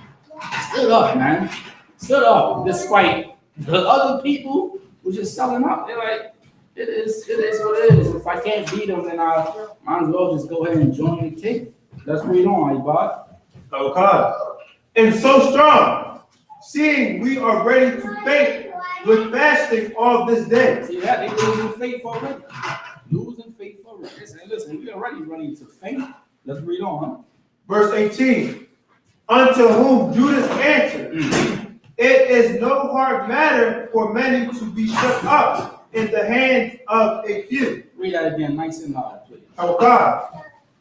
Stood up, man. Stood up despite the other people were just selling up. They're like, it is what it is. If I can't beat them, then I might as well just go ahead and join the team. Let's read on, Ibad. Okay. And so strong, seeing we are ready to faint with fasting all this day. See that? They losing faith already. Losing faith already. Listen, we already running to faith. Let's read on. Verse 18. Unto whom Judas answered, It is no hard matter for many to be shut up in the hands of a few. Read that again, nice and loud, please. Okay.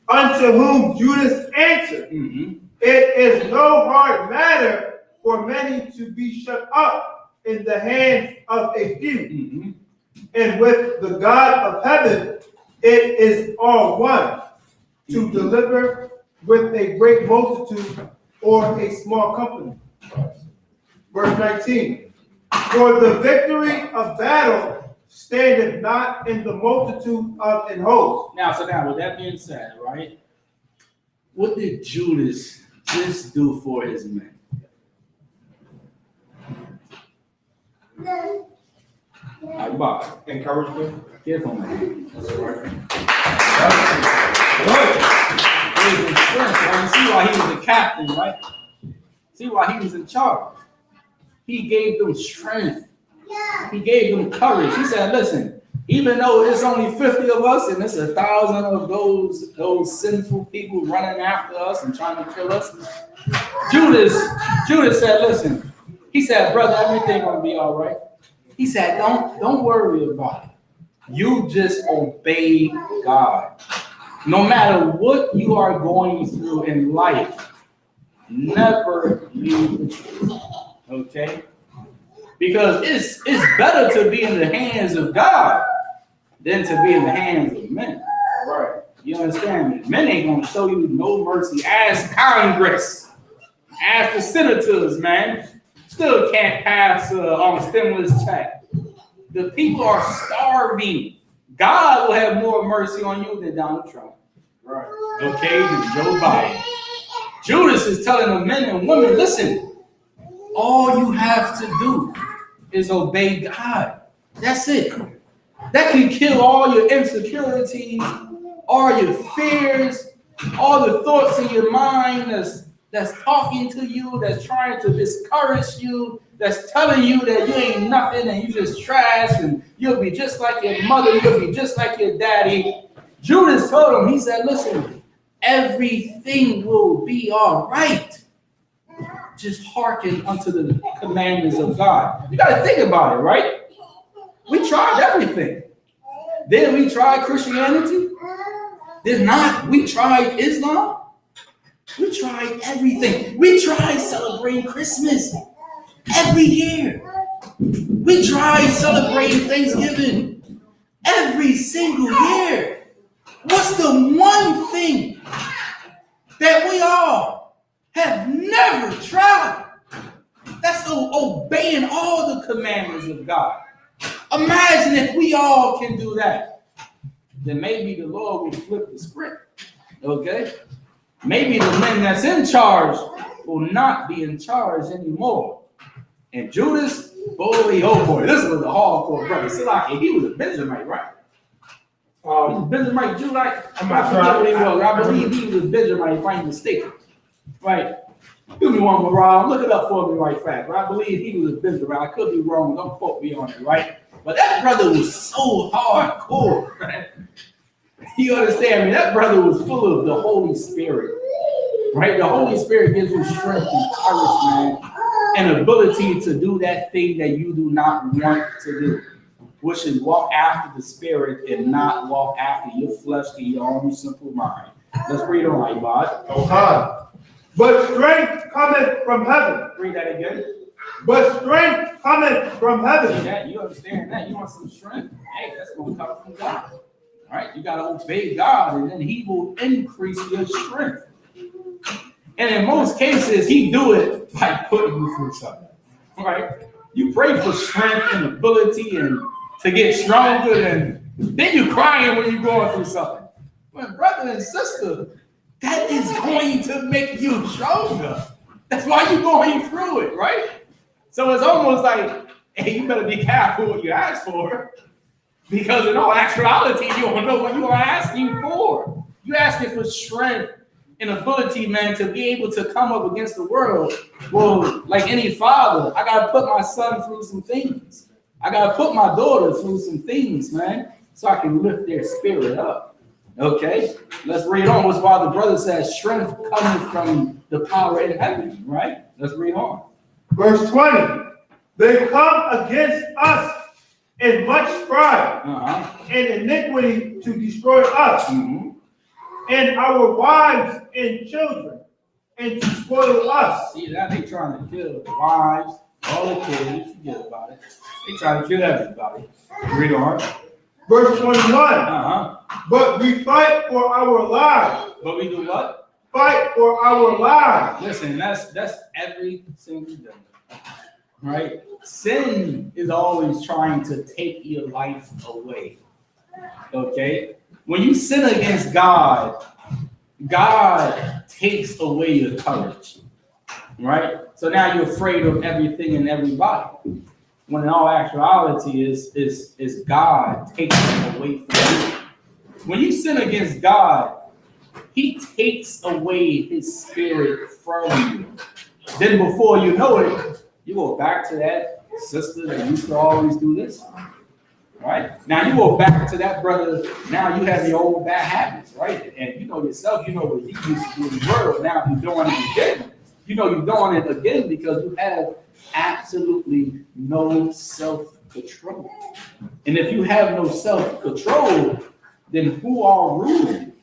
Unto whom Judas answered, It is no hard matter for many to be shut up in the hands of a few. And with the God of heaven, it is all one to deliver with a great multitude or a small company. Verse 19. For the victory of battle standeth not in the multitude of an host. Now, with that being said, right? What did Judas just do for his men? Encourage them. Careful, man. That's right. You see why he was the captain, right? See why he was in charge. He gave them strength. He gave them courage. He said, listen, even though there's only 50 of us and there's 1,000 of those sinful people running after us and trying to kill us, Judas said, listen, he said, brother, everything gonna be all right. He said, don't worry about it. You just obey God. No matter what you are going through in life, never leave the truth. Okay? Because it's better to be in the hands of God than to be in the hands of men. Right. You understand me? Men ain't gonna show you no mercy. Ask Congress. Ask the senators, man. Still can't pass on a stimulus check. The people are starving. God will have more mercy on you than Donald Trump. Right. Okay, than Joe Biden. Judas is telling the men and women, listen, all you have to do is obey God. That's it. That can kill all your insecurities, all your fears, all the thoughts in your mind that's talking to you, that's trying to discourage you, that's telling you that you ain't nothing and you just trash and you'll be just like your mother, you'll be just like your daddy. Judas told him, he said, listen, everything will be all right. Just hearken unto the commandments of God. You got to think about it, right? We tried everything. Then we tried Christianity. Then we tried Islam. We tried everything. We tried celebrating Christmas every year. We tried celebrating Thanksgiving every single year. What's the one thing that we all have never tried? That's obeying all the commandments of God. Imagine if we all can do that. Then maybe the Lord will flip the script. Okay? Maybe the men that's in charge will not be in charge anymore. And Judas, oh boy, this was a hardcore brother. Silaki, he was a Benjamite, right? He was a Benjamite, Judite. I believe he was a Benjamite, if I'm mistaken. Right? Give me one more, Rob. Look it up for me right fast. Right? I believe he was a Benjamite. I could be wrong. Don't quote me on it, right? But that brother was so hardcore, right? You understand me? That brother was full of the Holy Spirit, right? The Holy Spirit gives you strength and courage, man, and ability to do that thing that you do not want to do, which is walk after the Spirit and not walk after your flesh and your own simple mind. Let's read on, Ibad. Okay. But strength cometh from heaven. Read that again. But strength cometh from See heaven. that? You understand that? You want some strength? Hey, that's going to come from God. All right? You got to obey God, and then he will increase your strength. And in most cases, he do it by putting you through something. All right? You pray for strength and ability and to get stronger, and then you crying when you're going through something. But brother and sister, that is going to make you stronger. That's why you're going through it, right? So it's almost like, hey, you better be careful what you ask for, because in all actuality, you don't know what you are asking for. You're asking for strength and ability, man, to be able to come up against the world. Well, like any father, I got to put my son through some things. I got to put my daughter through some things, man, so I can lift their spirit up. Okay, let's read on. What's why the brother says strength coming from the power in heaven, right? Let's read on. Verse 20. They come against us in much pride and iniquity to destroy us, and our wives and children, and to spoil us. See that? They trying to kill the wives, all the kids, forget about it. They trying to kill everybody. Read on. Verse 21. But we fight for our lives. But we do what? Fight for our lives. Listen, that's every single day. Right? Sin is always trying to take your life away. Okay? When you sin against God, God takes away your courage. Right? So now you're afraid of everything and everybody. When in all actuality is God taking it away from you. When you sin against God, he takes away his spirit from you. Then before you know it, you go back to that sister that used to always do this. Right? Now you go back to that brother. Now you have your old bad habits, right? And you know yourself, you know what you used to do in the world. Now you're doing it again. You know you're doing it again because you have absolutely no self-control. And if you have no self-control, then who are ruling?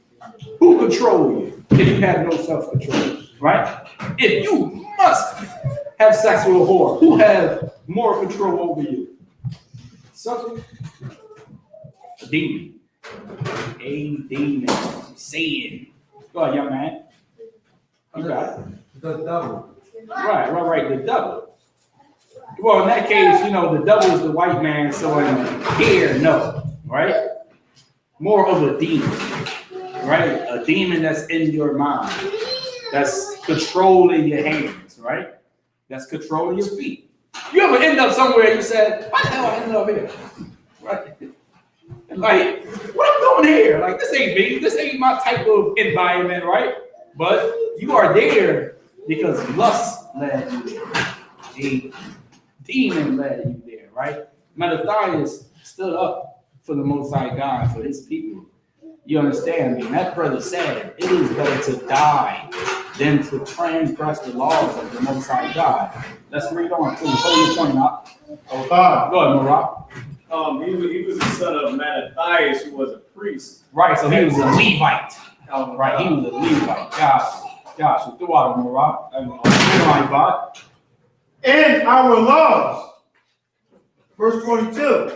Who control you if you have no self-control, right? If you must have sex with a whore, who have more control over you? Something? A demon. A demon. Saying. Go ahead, young man. You got it. The devil. Right, the devil. Well, in that case, you know, the devil is the white man, so in here, no, right? More of a demon, right? A demon that's in your mind, that's controlling your hands, right? That's controlling your feet. You ever end up somewhere you said, why the hell I ended up here? Right? Like, what I'm doing here? Like, this ain't me. This ain't my type of environment, right? But you are there because lust led you there. A demon led you there, right? Matthias stood up for the Most High God, for his people. You understand me? That brother said, it is better to die than to transgress the laws of the Most High God. Let's read on. Please hold your point up. Go ahead, Marah. He was the son of Matthias, who was a priest. Right, so he was a Levite. Right, he was a Levite. Gosh, so throughout Marah. And our laws. Verse 22.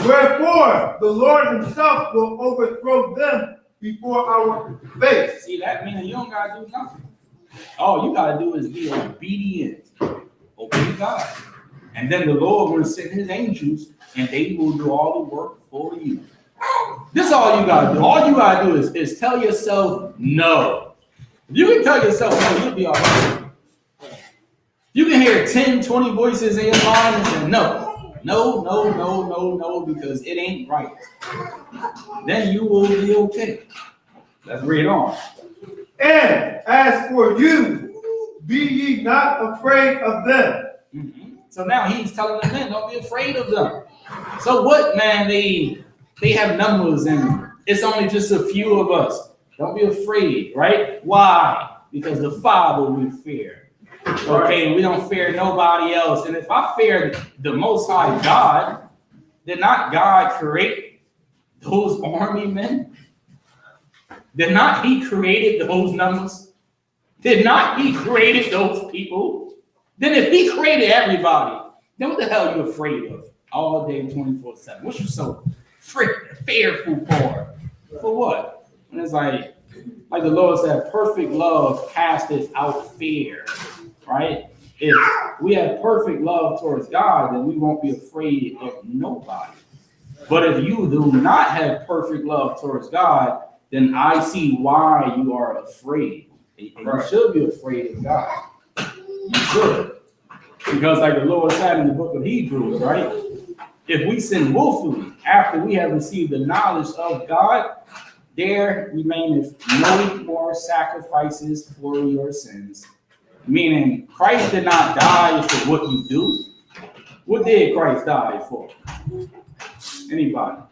Wherefore the Lord himself will overthrow them before our face. See, that means you don't gotta do nothing. All you gotta do is be obedient. Obey God. And then the Lord will send his angels and they will do all the work for you. This is all you gotta do. All you gotta do is tell yourself no. If you can tell yourself no, you'll be all right. You can hear 10, 20 voices in your mind and say no, because it ain't right. Then you will be okay. Let's read on. And as for you, be ye not afraid of them. So now he's telling them, man, don't be afraid of them. So what, man? They have numbers and it's only just a few of us. Don't be afraid, right? Why? Because the Father we fear. Okay, we don't fear nobody else. And if I fear the Most High God, did not God create those army men? Did not he created those numbers? Did not he created those people? Then if he created everybody, then what the hell are you afraid of all day 24/7? What you so fearful for? For what? And it's like the Lord said, perfect love casteth out fear, right? If we have perfect love towards God, then we won't be afraid of nobody. But if you do not have perfect love towards God, then I see why you are afraid. And you should be afraid of God. You should. Because like the Lord said in the book of Hebrews, right? If we sin willfully after we have received the knowledge of God, there remaineth no more sacrifices for your sins. Meaning, Christ did not die for what you do. What did Christ die for? Anybody?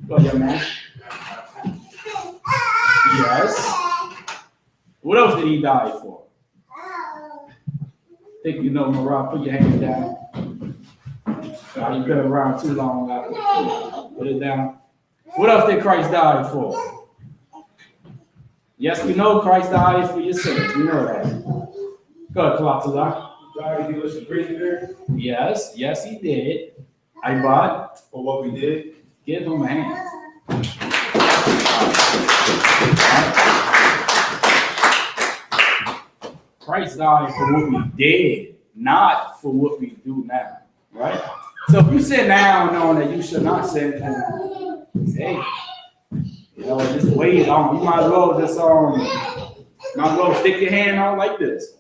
Go ahead, young man. Yes. What else did he die for? Think you know, Mariah, put your hand down. You've been around too long. Put it down. What else did Christ die for? Yes, we know Christ died for your sins. We know that. Go ahead, Kalata. God, give us a great there Yes, he did. Ibad, for what we did. give him a hand. Christ died for what we did, not for what we do now, right? So if you sit down knowing that you should not sin, then hey, just wait it on. You might as well stick your hand on like this.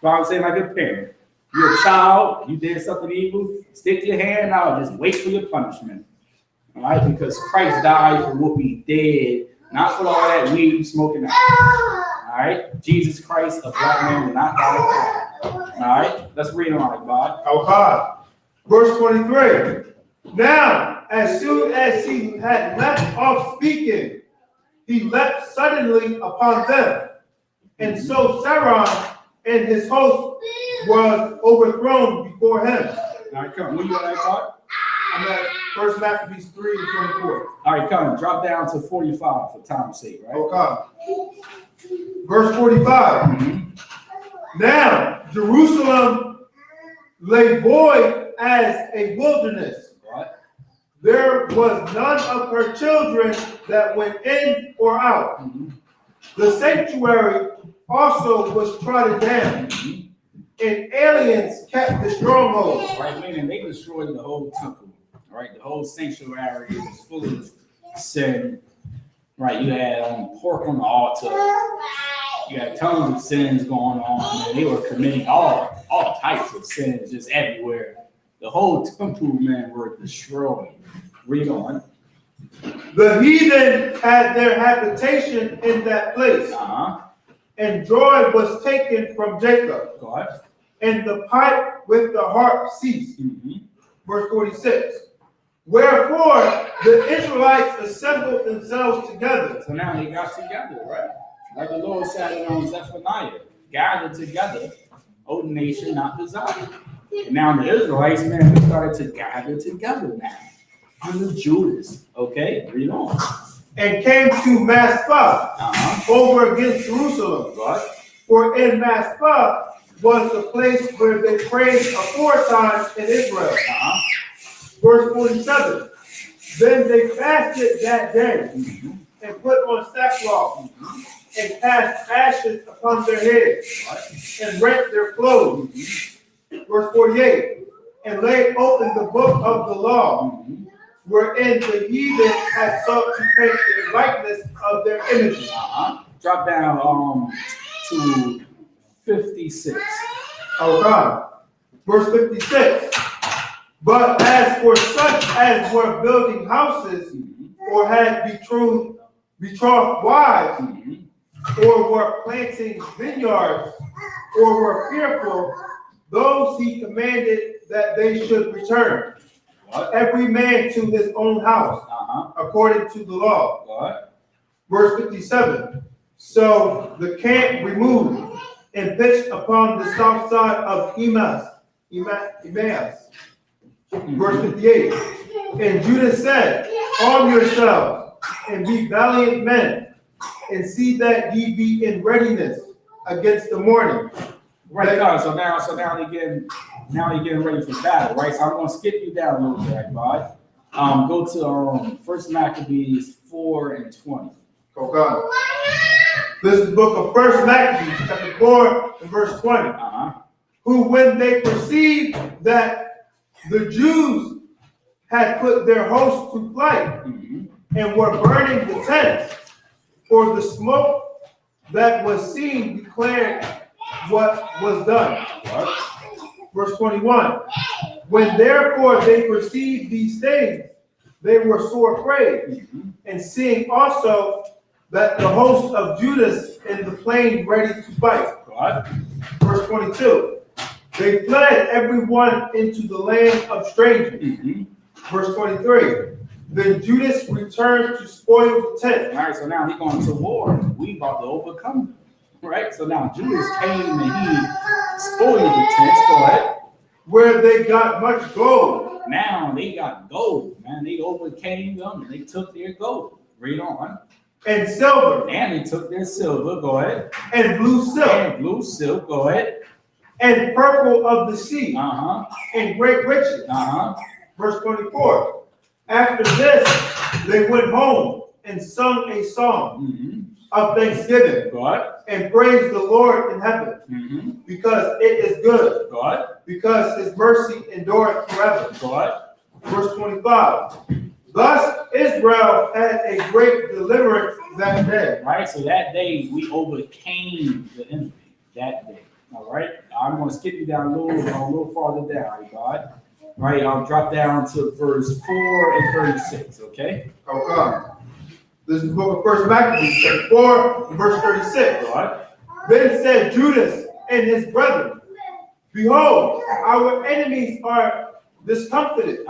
So I'm saying like a parent. You're a child, you did something evil, stick your hand out, just wait for your punishment. All right, because Christ died for what we did, not for all that weed you smoking out. All right, Jesus Christ, a black man, will not die for that. All right, let's read on, God. Okay. Verse 23. Now, as soon as he had left off speaking, he leapt suddenly upon them. And so Saron and his host was overthrown before him. All right, come. Where you at, God? I'm at 1 Maccabees 3 and 24. All right, come. Drop down to 45 for time's sake, right? Okay. Verse 45. Mm-hmm. Now, Jerusalem lay void as a wilderness. What? There was none of her children that went in or out. Mm-hmm. The sanctuary also was trodden down, mm-hmm. and aliens kept the stronghold. Right, meaning they destroyed the whole temple. Right, the whole sanctuary was full of sin. Right, you had pork on the altar. You had tons of sins going on. Man. They were committing all types of sins just everywhere. The whole temple, man, were destroyed. Read on. The heathen had their habitation in that place. Uh-huh. And joy was taken from Jacob. God. And the pipe with the harp ceased. Mm-hmm. Verse 46. Wherefore the Israelites assembled themselves together. So now they got together, right? Like the Lord said on Zephaniah, gather together, O nation not desired. And now the Israelites, man, they started to gather together now. Under Judas. Okay, read on. And came to Maspah, over against Jerusalem. Right. For in Maspah was the place where they prayed aforetime in Israel. Verse 47. Then they fasted that day, mm-hmm. and put on sackcloth, mm-hmm. and cast ashes upon their heads, right. and rent their clothes. Mm-hmm. Verse 48. And laid open the book of the law, mm-hmm. wherein the heathen had sought to paint the likeness of their images. Drop down to 56. Oh God. Verse 56. But as for such as were building houses, mm-hmm. or had betrothed wives, mm-hmm. or were planting vineyards, or were fearful, those he commanded that they should return. What? Every man to his own house, according to the law. What? Verse 57. So the camp removed and pitched upon the south side of Emmaus. Verse 58. And Judah said, arm yourselves and be valiant men, and see that ye be in readiness against the morning. Right, God. So now you're getting ready for battle, right? So I'm gonna skip you down a little bit, right, bud? Go to First Maccabees 4:20. Okay. This is the book of First Maccabees, chapter 4 and verse 20. Who, when they perceived that the Jews had put their host to flight and were burning the tents, for the smoke that was seen declared what was done. Verse 21. When therefore they perceived these things, they were sore afraid, and seeing also that the host of Judas in the plain ready to fight. Verse 22. They fled every one into the land of strangers. Verse 23. Then Judas returned to spoil the tent. All right, so now he's going to war. We about to overcome them. Right? So now Judas came and he spoiled the tents. Go ahead. Where they got much gold. Now they got gold, man. They overcame them and they took their gold. Read on. And silver. And they took their silver. Go ahead. And blue silk. And blue silk. Go ahead. And purple of the sea. And great riches. Verse 24. After this, they went home and sung a song of thanksgiving and praised the Lord in heaven because it is good, because his mercy endureth forever. Verse 25. Thus Israel had a great deliverance that day. Right, so that day we overcame the enemy. That day. All right, I'm going to skip you down a little farther down, God. Right, I'll drop down to verse 4 and 36, okay? Okay. This is the book of First Maccabees, chapter 4, and verse 36. Then said Judas and his brethren, behold, our enemies are discomfited.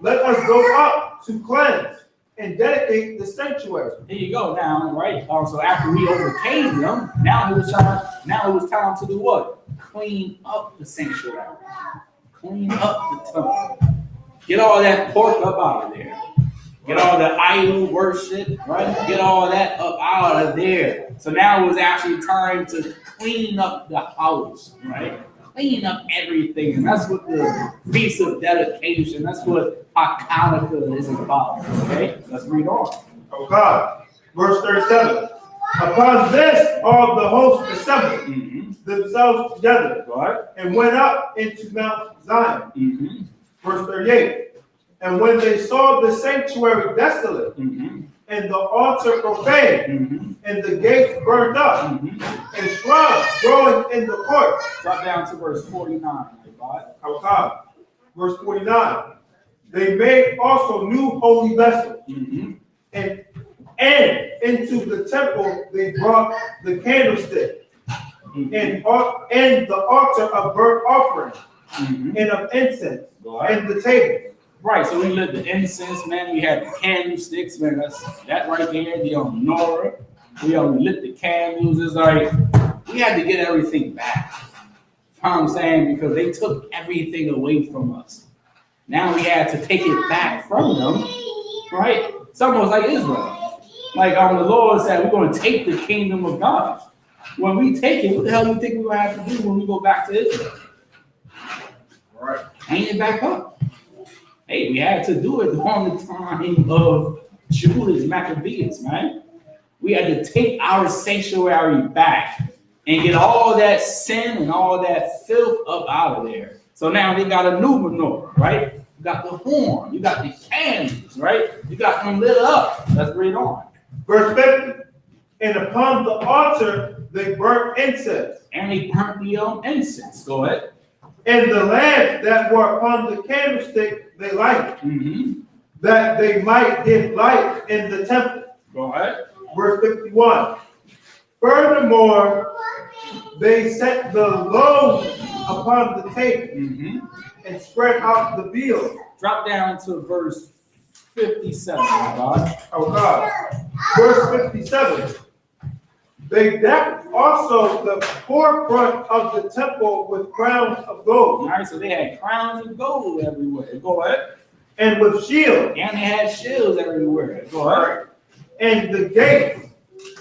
Let us go up to cleanse and dedicate the sanctuary. Here you go now, right? So after we overcame them, now it was time to do what? Clean up the sanctuary. Clean up the temple. Get all that pork up out of there. Get all the idol worship, right? Get all that up out of there. So now it was actually time to clean up the house, right? Clean up everything. And that's what the Feast of Dedication, that's what Hanukkah is about. Okay? Let's read on. Okay. Verse 37. Upon this, all the hosts assembled themselves together and went up into Mount Zion. Verse 38. And when they saw the sanctuary desolate, and the altar profaned, and the gates burned up, and shrubs growing in the court. Drop down to verse 49. Okay. Verse 49. They made also new holy vessels, and into the temple they brought the candlestick, and the altar of burnt offering, and of incense, and the table. Right, so we lit the incense, man. We had the candlesticks, man. That's that right there, the menorah. We lit the candles. It's like we had to get everything back. You know what I'm saying? Because they took everything away from us. Now we had to take it back from them, right? It's almost like Israel. Like the Lord said, we're going to take the kingdom of God. When we take it, what the hell do you think we're going to have to do when we go back to Israel? Right. Hang it back up. Hey, we had to do it on the time of Judas Maccabees, man. We had to take our sanctuary back and get all that sin and all that filth up out of there. So now they got a new menorah, right? You got the horn, you got the candles, right? You got them lit up. Let's read on. Verse 50. And upon the altar they burnt incense. And they burnt the incense. Go ahead. And the lamps that were upon the candlestick they lighted, that they might give light in the temple. Go ahead. Verse 51. Furthermore, they set the loaves upon the table and spread out the veal. Drop down to verse 57, God. Oh God. Verse 57. They decked also the forefront of the temple with crowns of gold. All right, so they had crowns of gold everywhere. Go ahead. And with shields. And they had shields everywhere. Go ahead. And the gates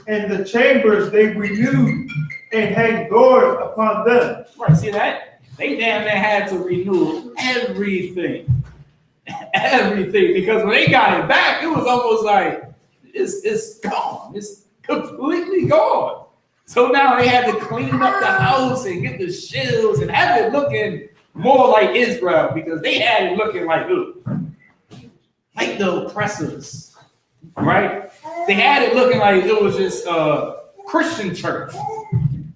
and the chambers they renewed and hang doors upon them. Right, see that? They damn near had to renew everything. Everything. Because when they got it back, it was almost like it's gone. It's completely gone. So now they had to clean up the house and get the shells and have it looking more like Israel, because they had it looking like the oppressors, right? They had it looking like it was just a Christian church.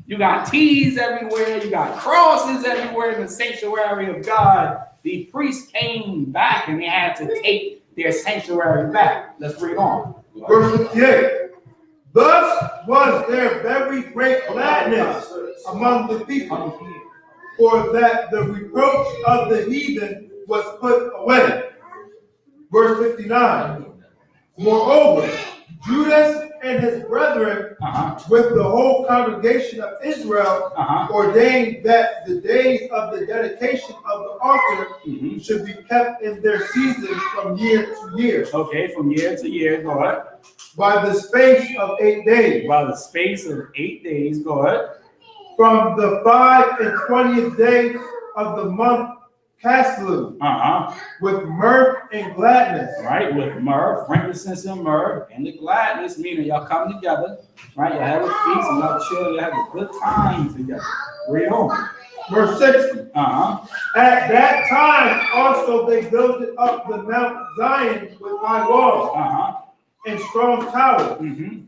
You got T's everywhere, you got crosses everywhere in the sanctuary of God. The priests came back and they had to take their sanctuary back. Let's read on. Verse 58. Thus was there very great gladness among the people, for that the reproach of the heathen was put away. Verse 59. Moreover, Judas and his brethren with the whole congregation of Israel ordained that the days of the dedication of the altar should be kept in their season from year to year. Okay, from year to year, go ahead. By the space of 8 days. By the space of 8 days, go ahead. From the 5 and 20th day of the month Caslu, with mirth and gladness. Right, with myrrh, frankincense and myrrh, and the gladness, meaning y'all come together, right? Y'all have a feast and y'all chill, y'all have a good time together. Read on. Verse 60. At that time also they built up the Mount Zion with high walls and strong towers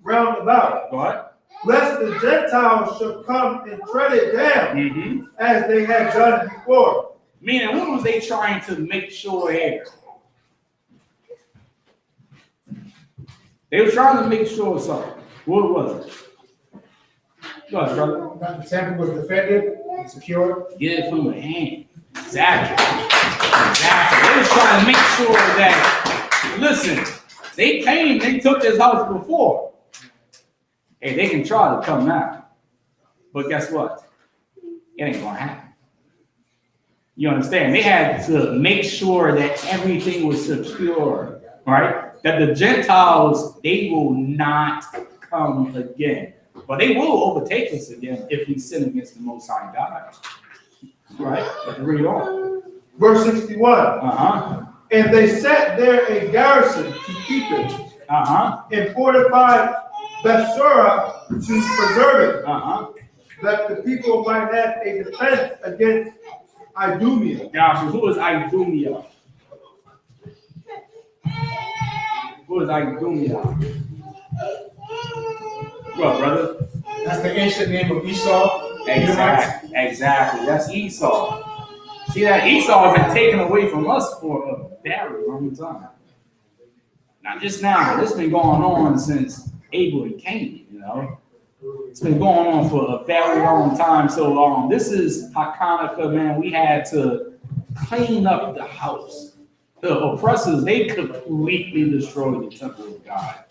round about. What? Lest the Gentiles should come and tread it down as they had done before. Meaning, what was they trying to make sure here? They were trying to make sure something. What was it? Go ahead, brother. That the temple was defended and secured. Get it from the hand. Exactly. They were trying to make sure that, listen, they came, they took this house before. Hey, they can try to come now. But guess what? It ain't gonna happen. You understand? They had to make sure that everything was secure, right? That the Gentiles, they will not come again. But they will overtake us again if we sin against the Most High God. Right? Let's read on. Verse 61. And they set there a garrison to keep it. And fortified Bethsura to preserve it. That the people might have a defense against Idumea. Gotcha. Who is Idumea? Who is Idumea? What, brother? That's the ancient name of Esau. Exactly. That's Esau. See, that Esau has been taken away from us for a very long time. Not just now, but it's been going on since Abel and Cain, you know. It's been going on for a very long time. So this is Hanukkah, man. We had to clean up the house. The oppressors, they completely destroyed the temple of God.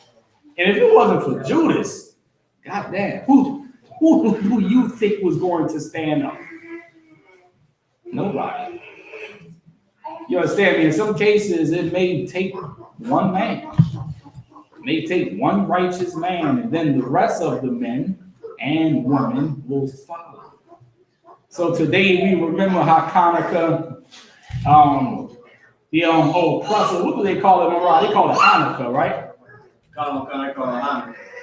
And if it wasn't for Judas, goddamn, who do you think was going to stand up? Nobody. You understand me? In some cases, it may take one man. It may take one righteous man, and then the rest of the men and women will follow. So today we remember Hanukkah. The oppressor, what do they call it, Mariah? They call it Hanukkah, right?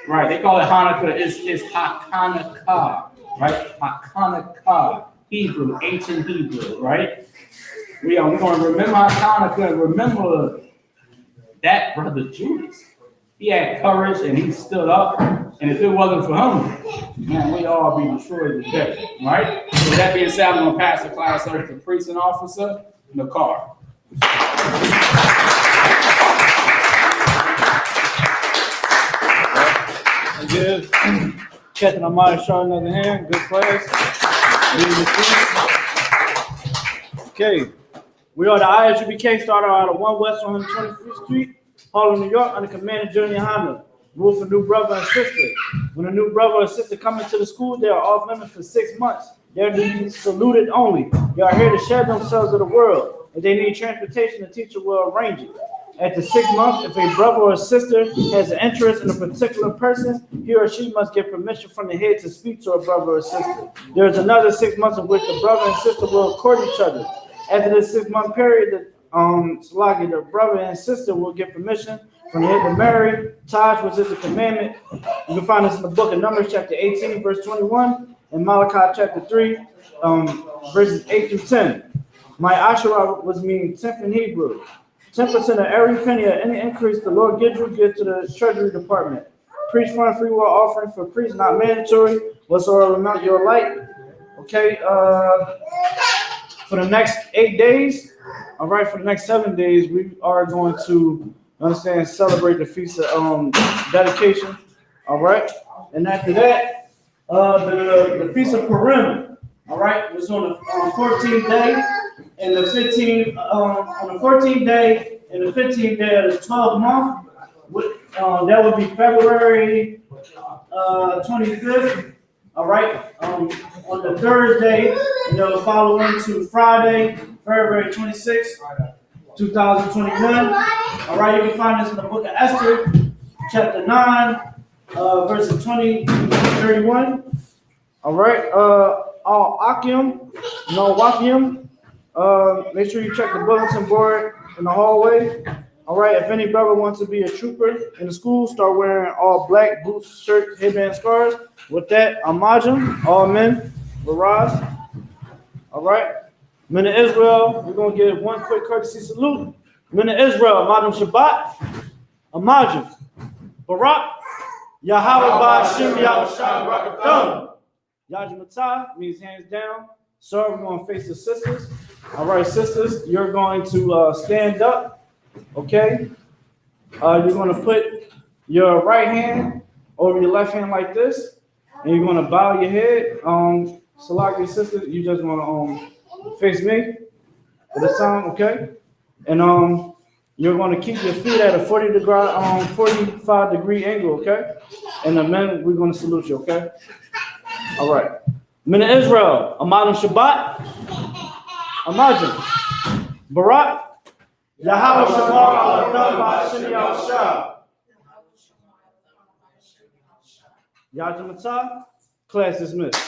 Right, they call it Hanukkah. It's Hanukkah, right? Hanukkah, Hebrew, ancient Hebrew, right? We're going to remember Hanukkah and remember that brother Judas. He had courage and he stood up. And if it wasn't for him, man, we'd all be destroyed today, right? So that being said, I'm going to pass the class over to the precinct officer in the car. Good. Checking on my show another hand. Good class. Okay. We are the ISUPK, started out of 1 West 125th Street, Harlem, New York, under Commander Junior Honda. Rule for new brother and sister. When a new brother or sister come into the school, they are off limits for 6 months. They're to be saluted only. They are here to share themselves with the world. If they need transportation, the teacher will arrange it. At the 6th month, if a brother or sister has an interest in a particular person, he or she must get permission from the head to speak to a brother or sister. There is another 6 months in which the brother and sister will court each other. After the 6-month period, the brother and sister will get permission from the head to marry, Taj, which is a commandment. You can find this in the book of Numbers, chapter 18, verse 21, and Malachi, chapter 3, verses 8 through 10. My Asherah was meaning 10th in Hebrew. 10% of every penny of any increase the Lord gives you, give to the Treasury Department. Priest fund, free will offering for priests, not mandatory. Whatsoever amount you're like. Okay, for the next 8 days, all right, for the next 7 days, we are going to celebrate the feast of dedication. All right, and after that, the feast of Purim. All right, was on the 14th day and the 15th on the 14th day and the 15th day of the 12th month. That would be February 25th. All right, on the Thursday, following to Friday, February 26th, 2021. All right, you can find this in the book of Esther, chapter 9, verses 20 to 31. All right, all Akim, no Wakim. Make sure you check the bulletin board in the hallway. All right, if any brother wants to be a trooper in the school, start wearing all black boots, shirts, headband, scarves. With that, Amajim, all men, Baraz. All right, men of Israel, we're going to give one quick courtesy salute. Men of Israel, Amajim Shabbat, Amajim, Barak, Yahweh Ba'Shem Yahushua Rakathon. Yajimatah means hands down. So we're going to face the sisters. All right, sisters, you're going to stand up. Okay, you're going to put your right hand over your left hand like this, and you're going to bow your head. Salaki sister, you just want to face me for this time, okay? And you're going to keep your feet at a 45 degree angle, okay? And the men, we're going to salute you, okay? All right. Men of Israel, Amadim Shabbat, Amajim, Barak, Yahweh Shabbat, Ba'Shem Yahushua. Yajimatah, class dismissed.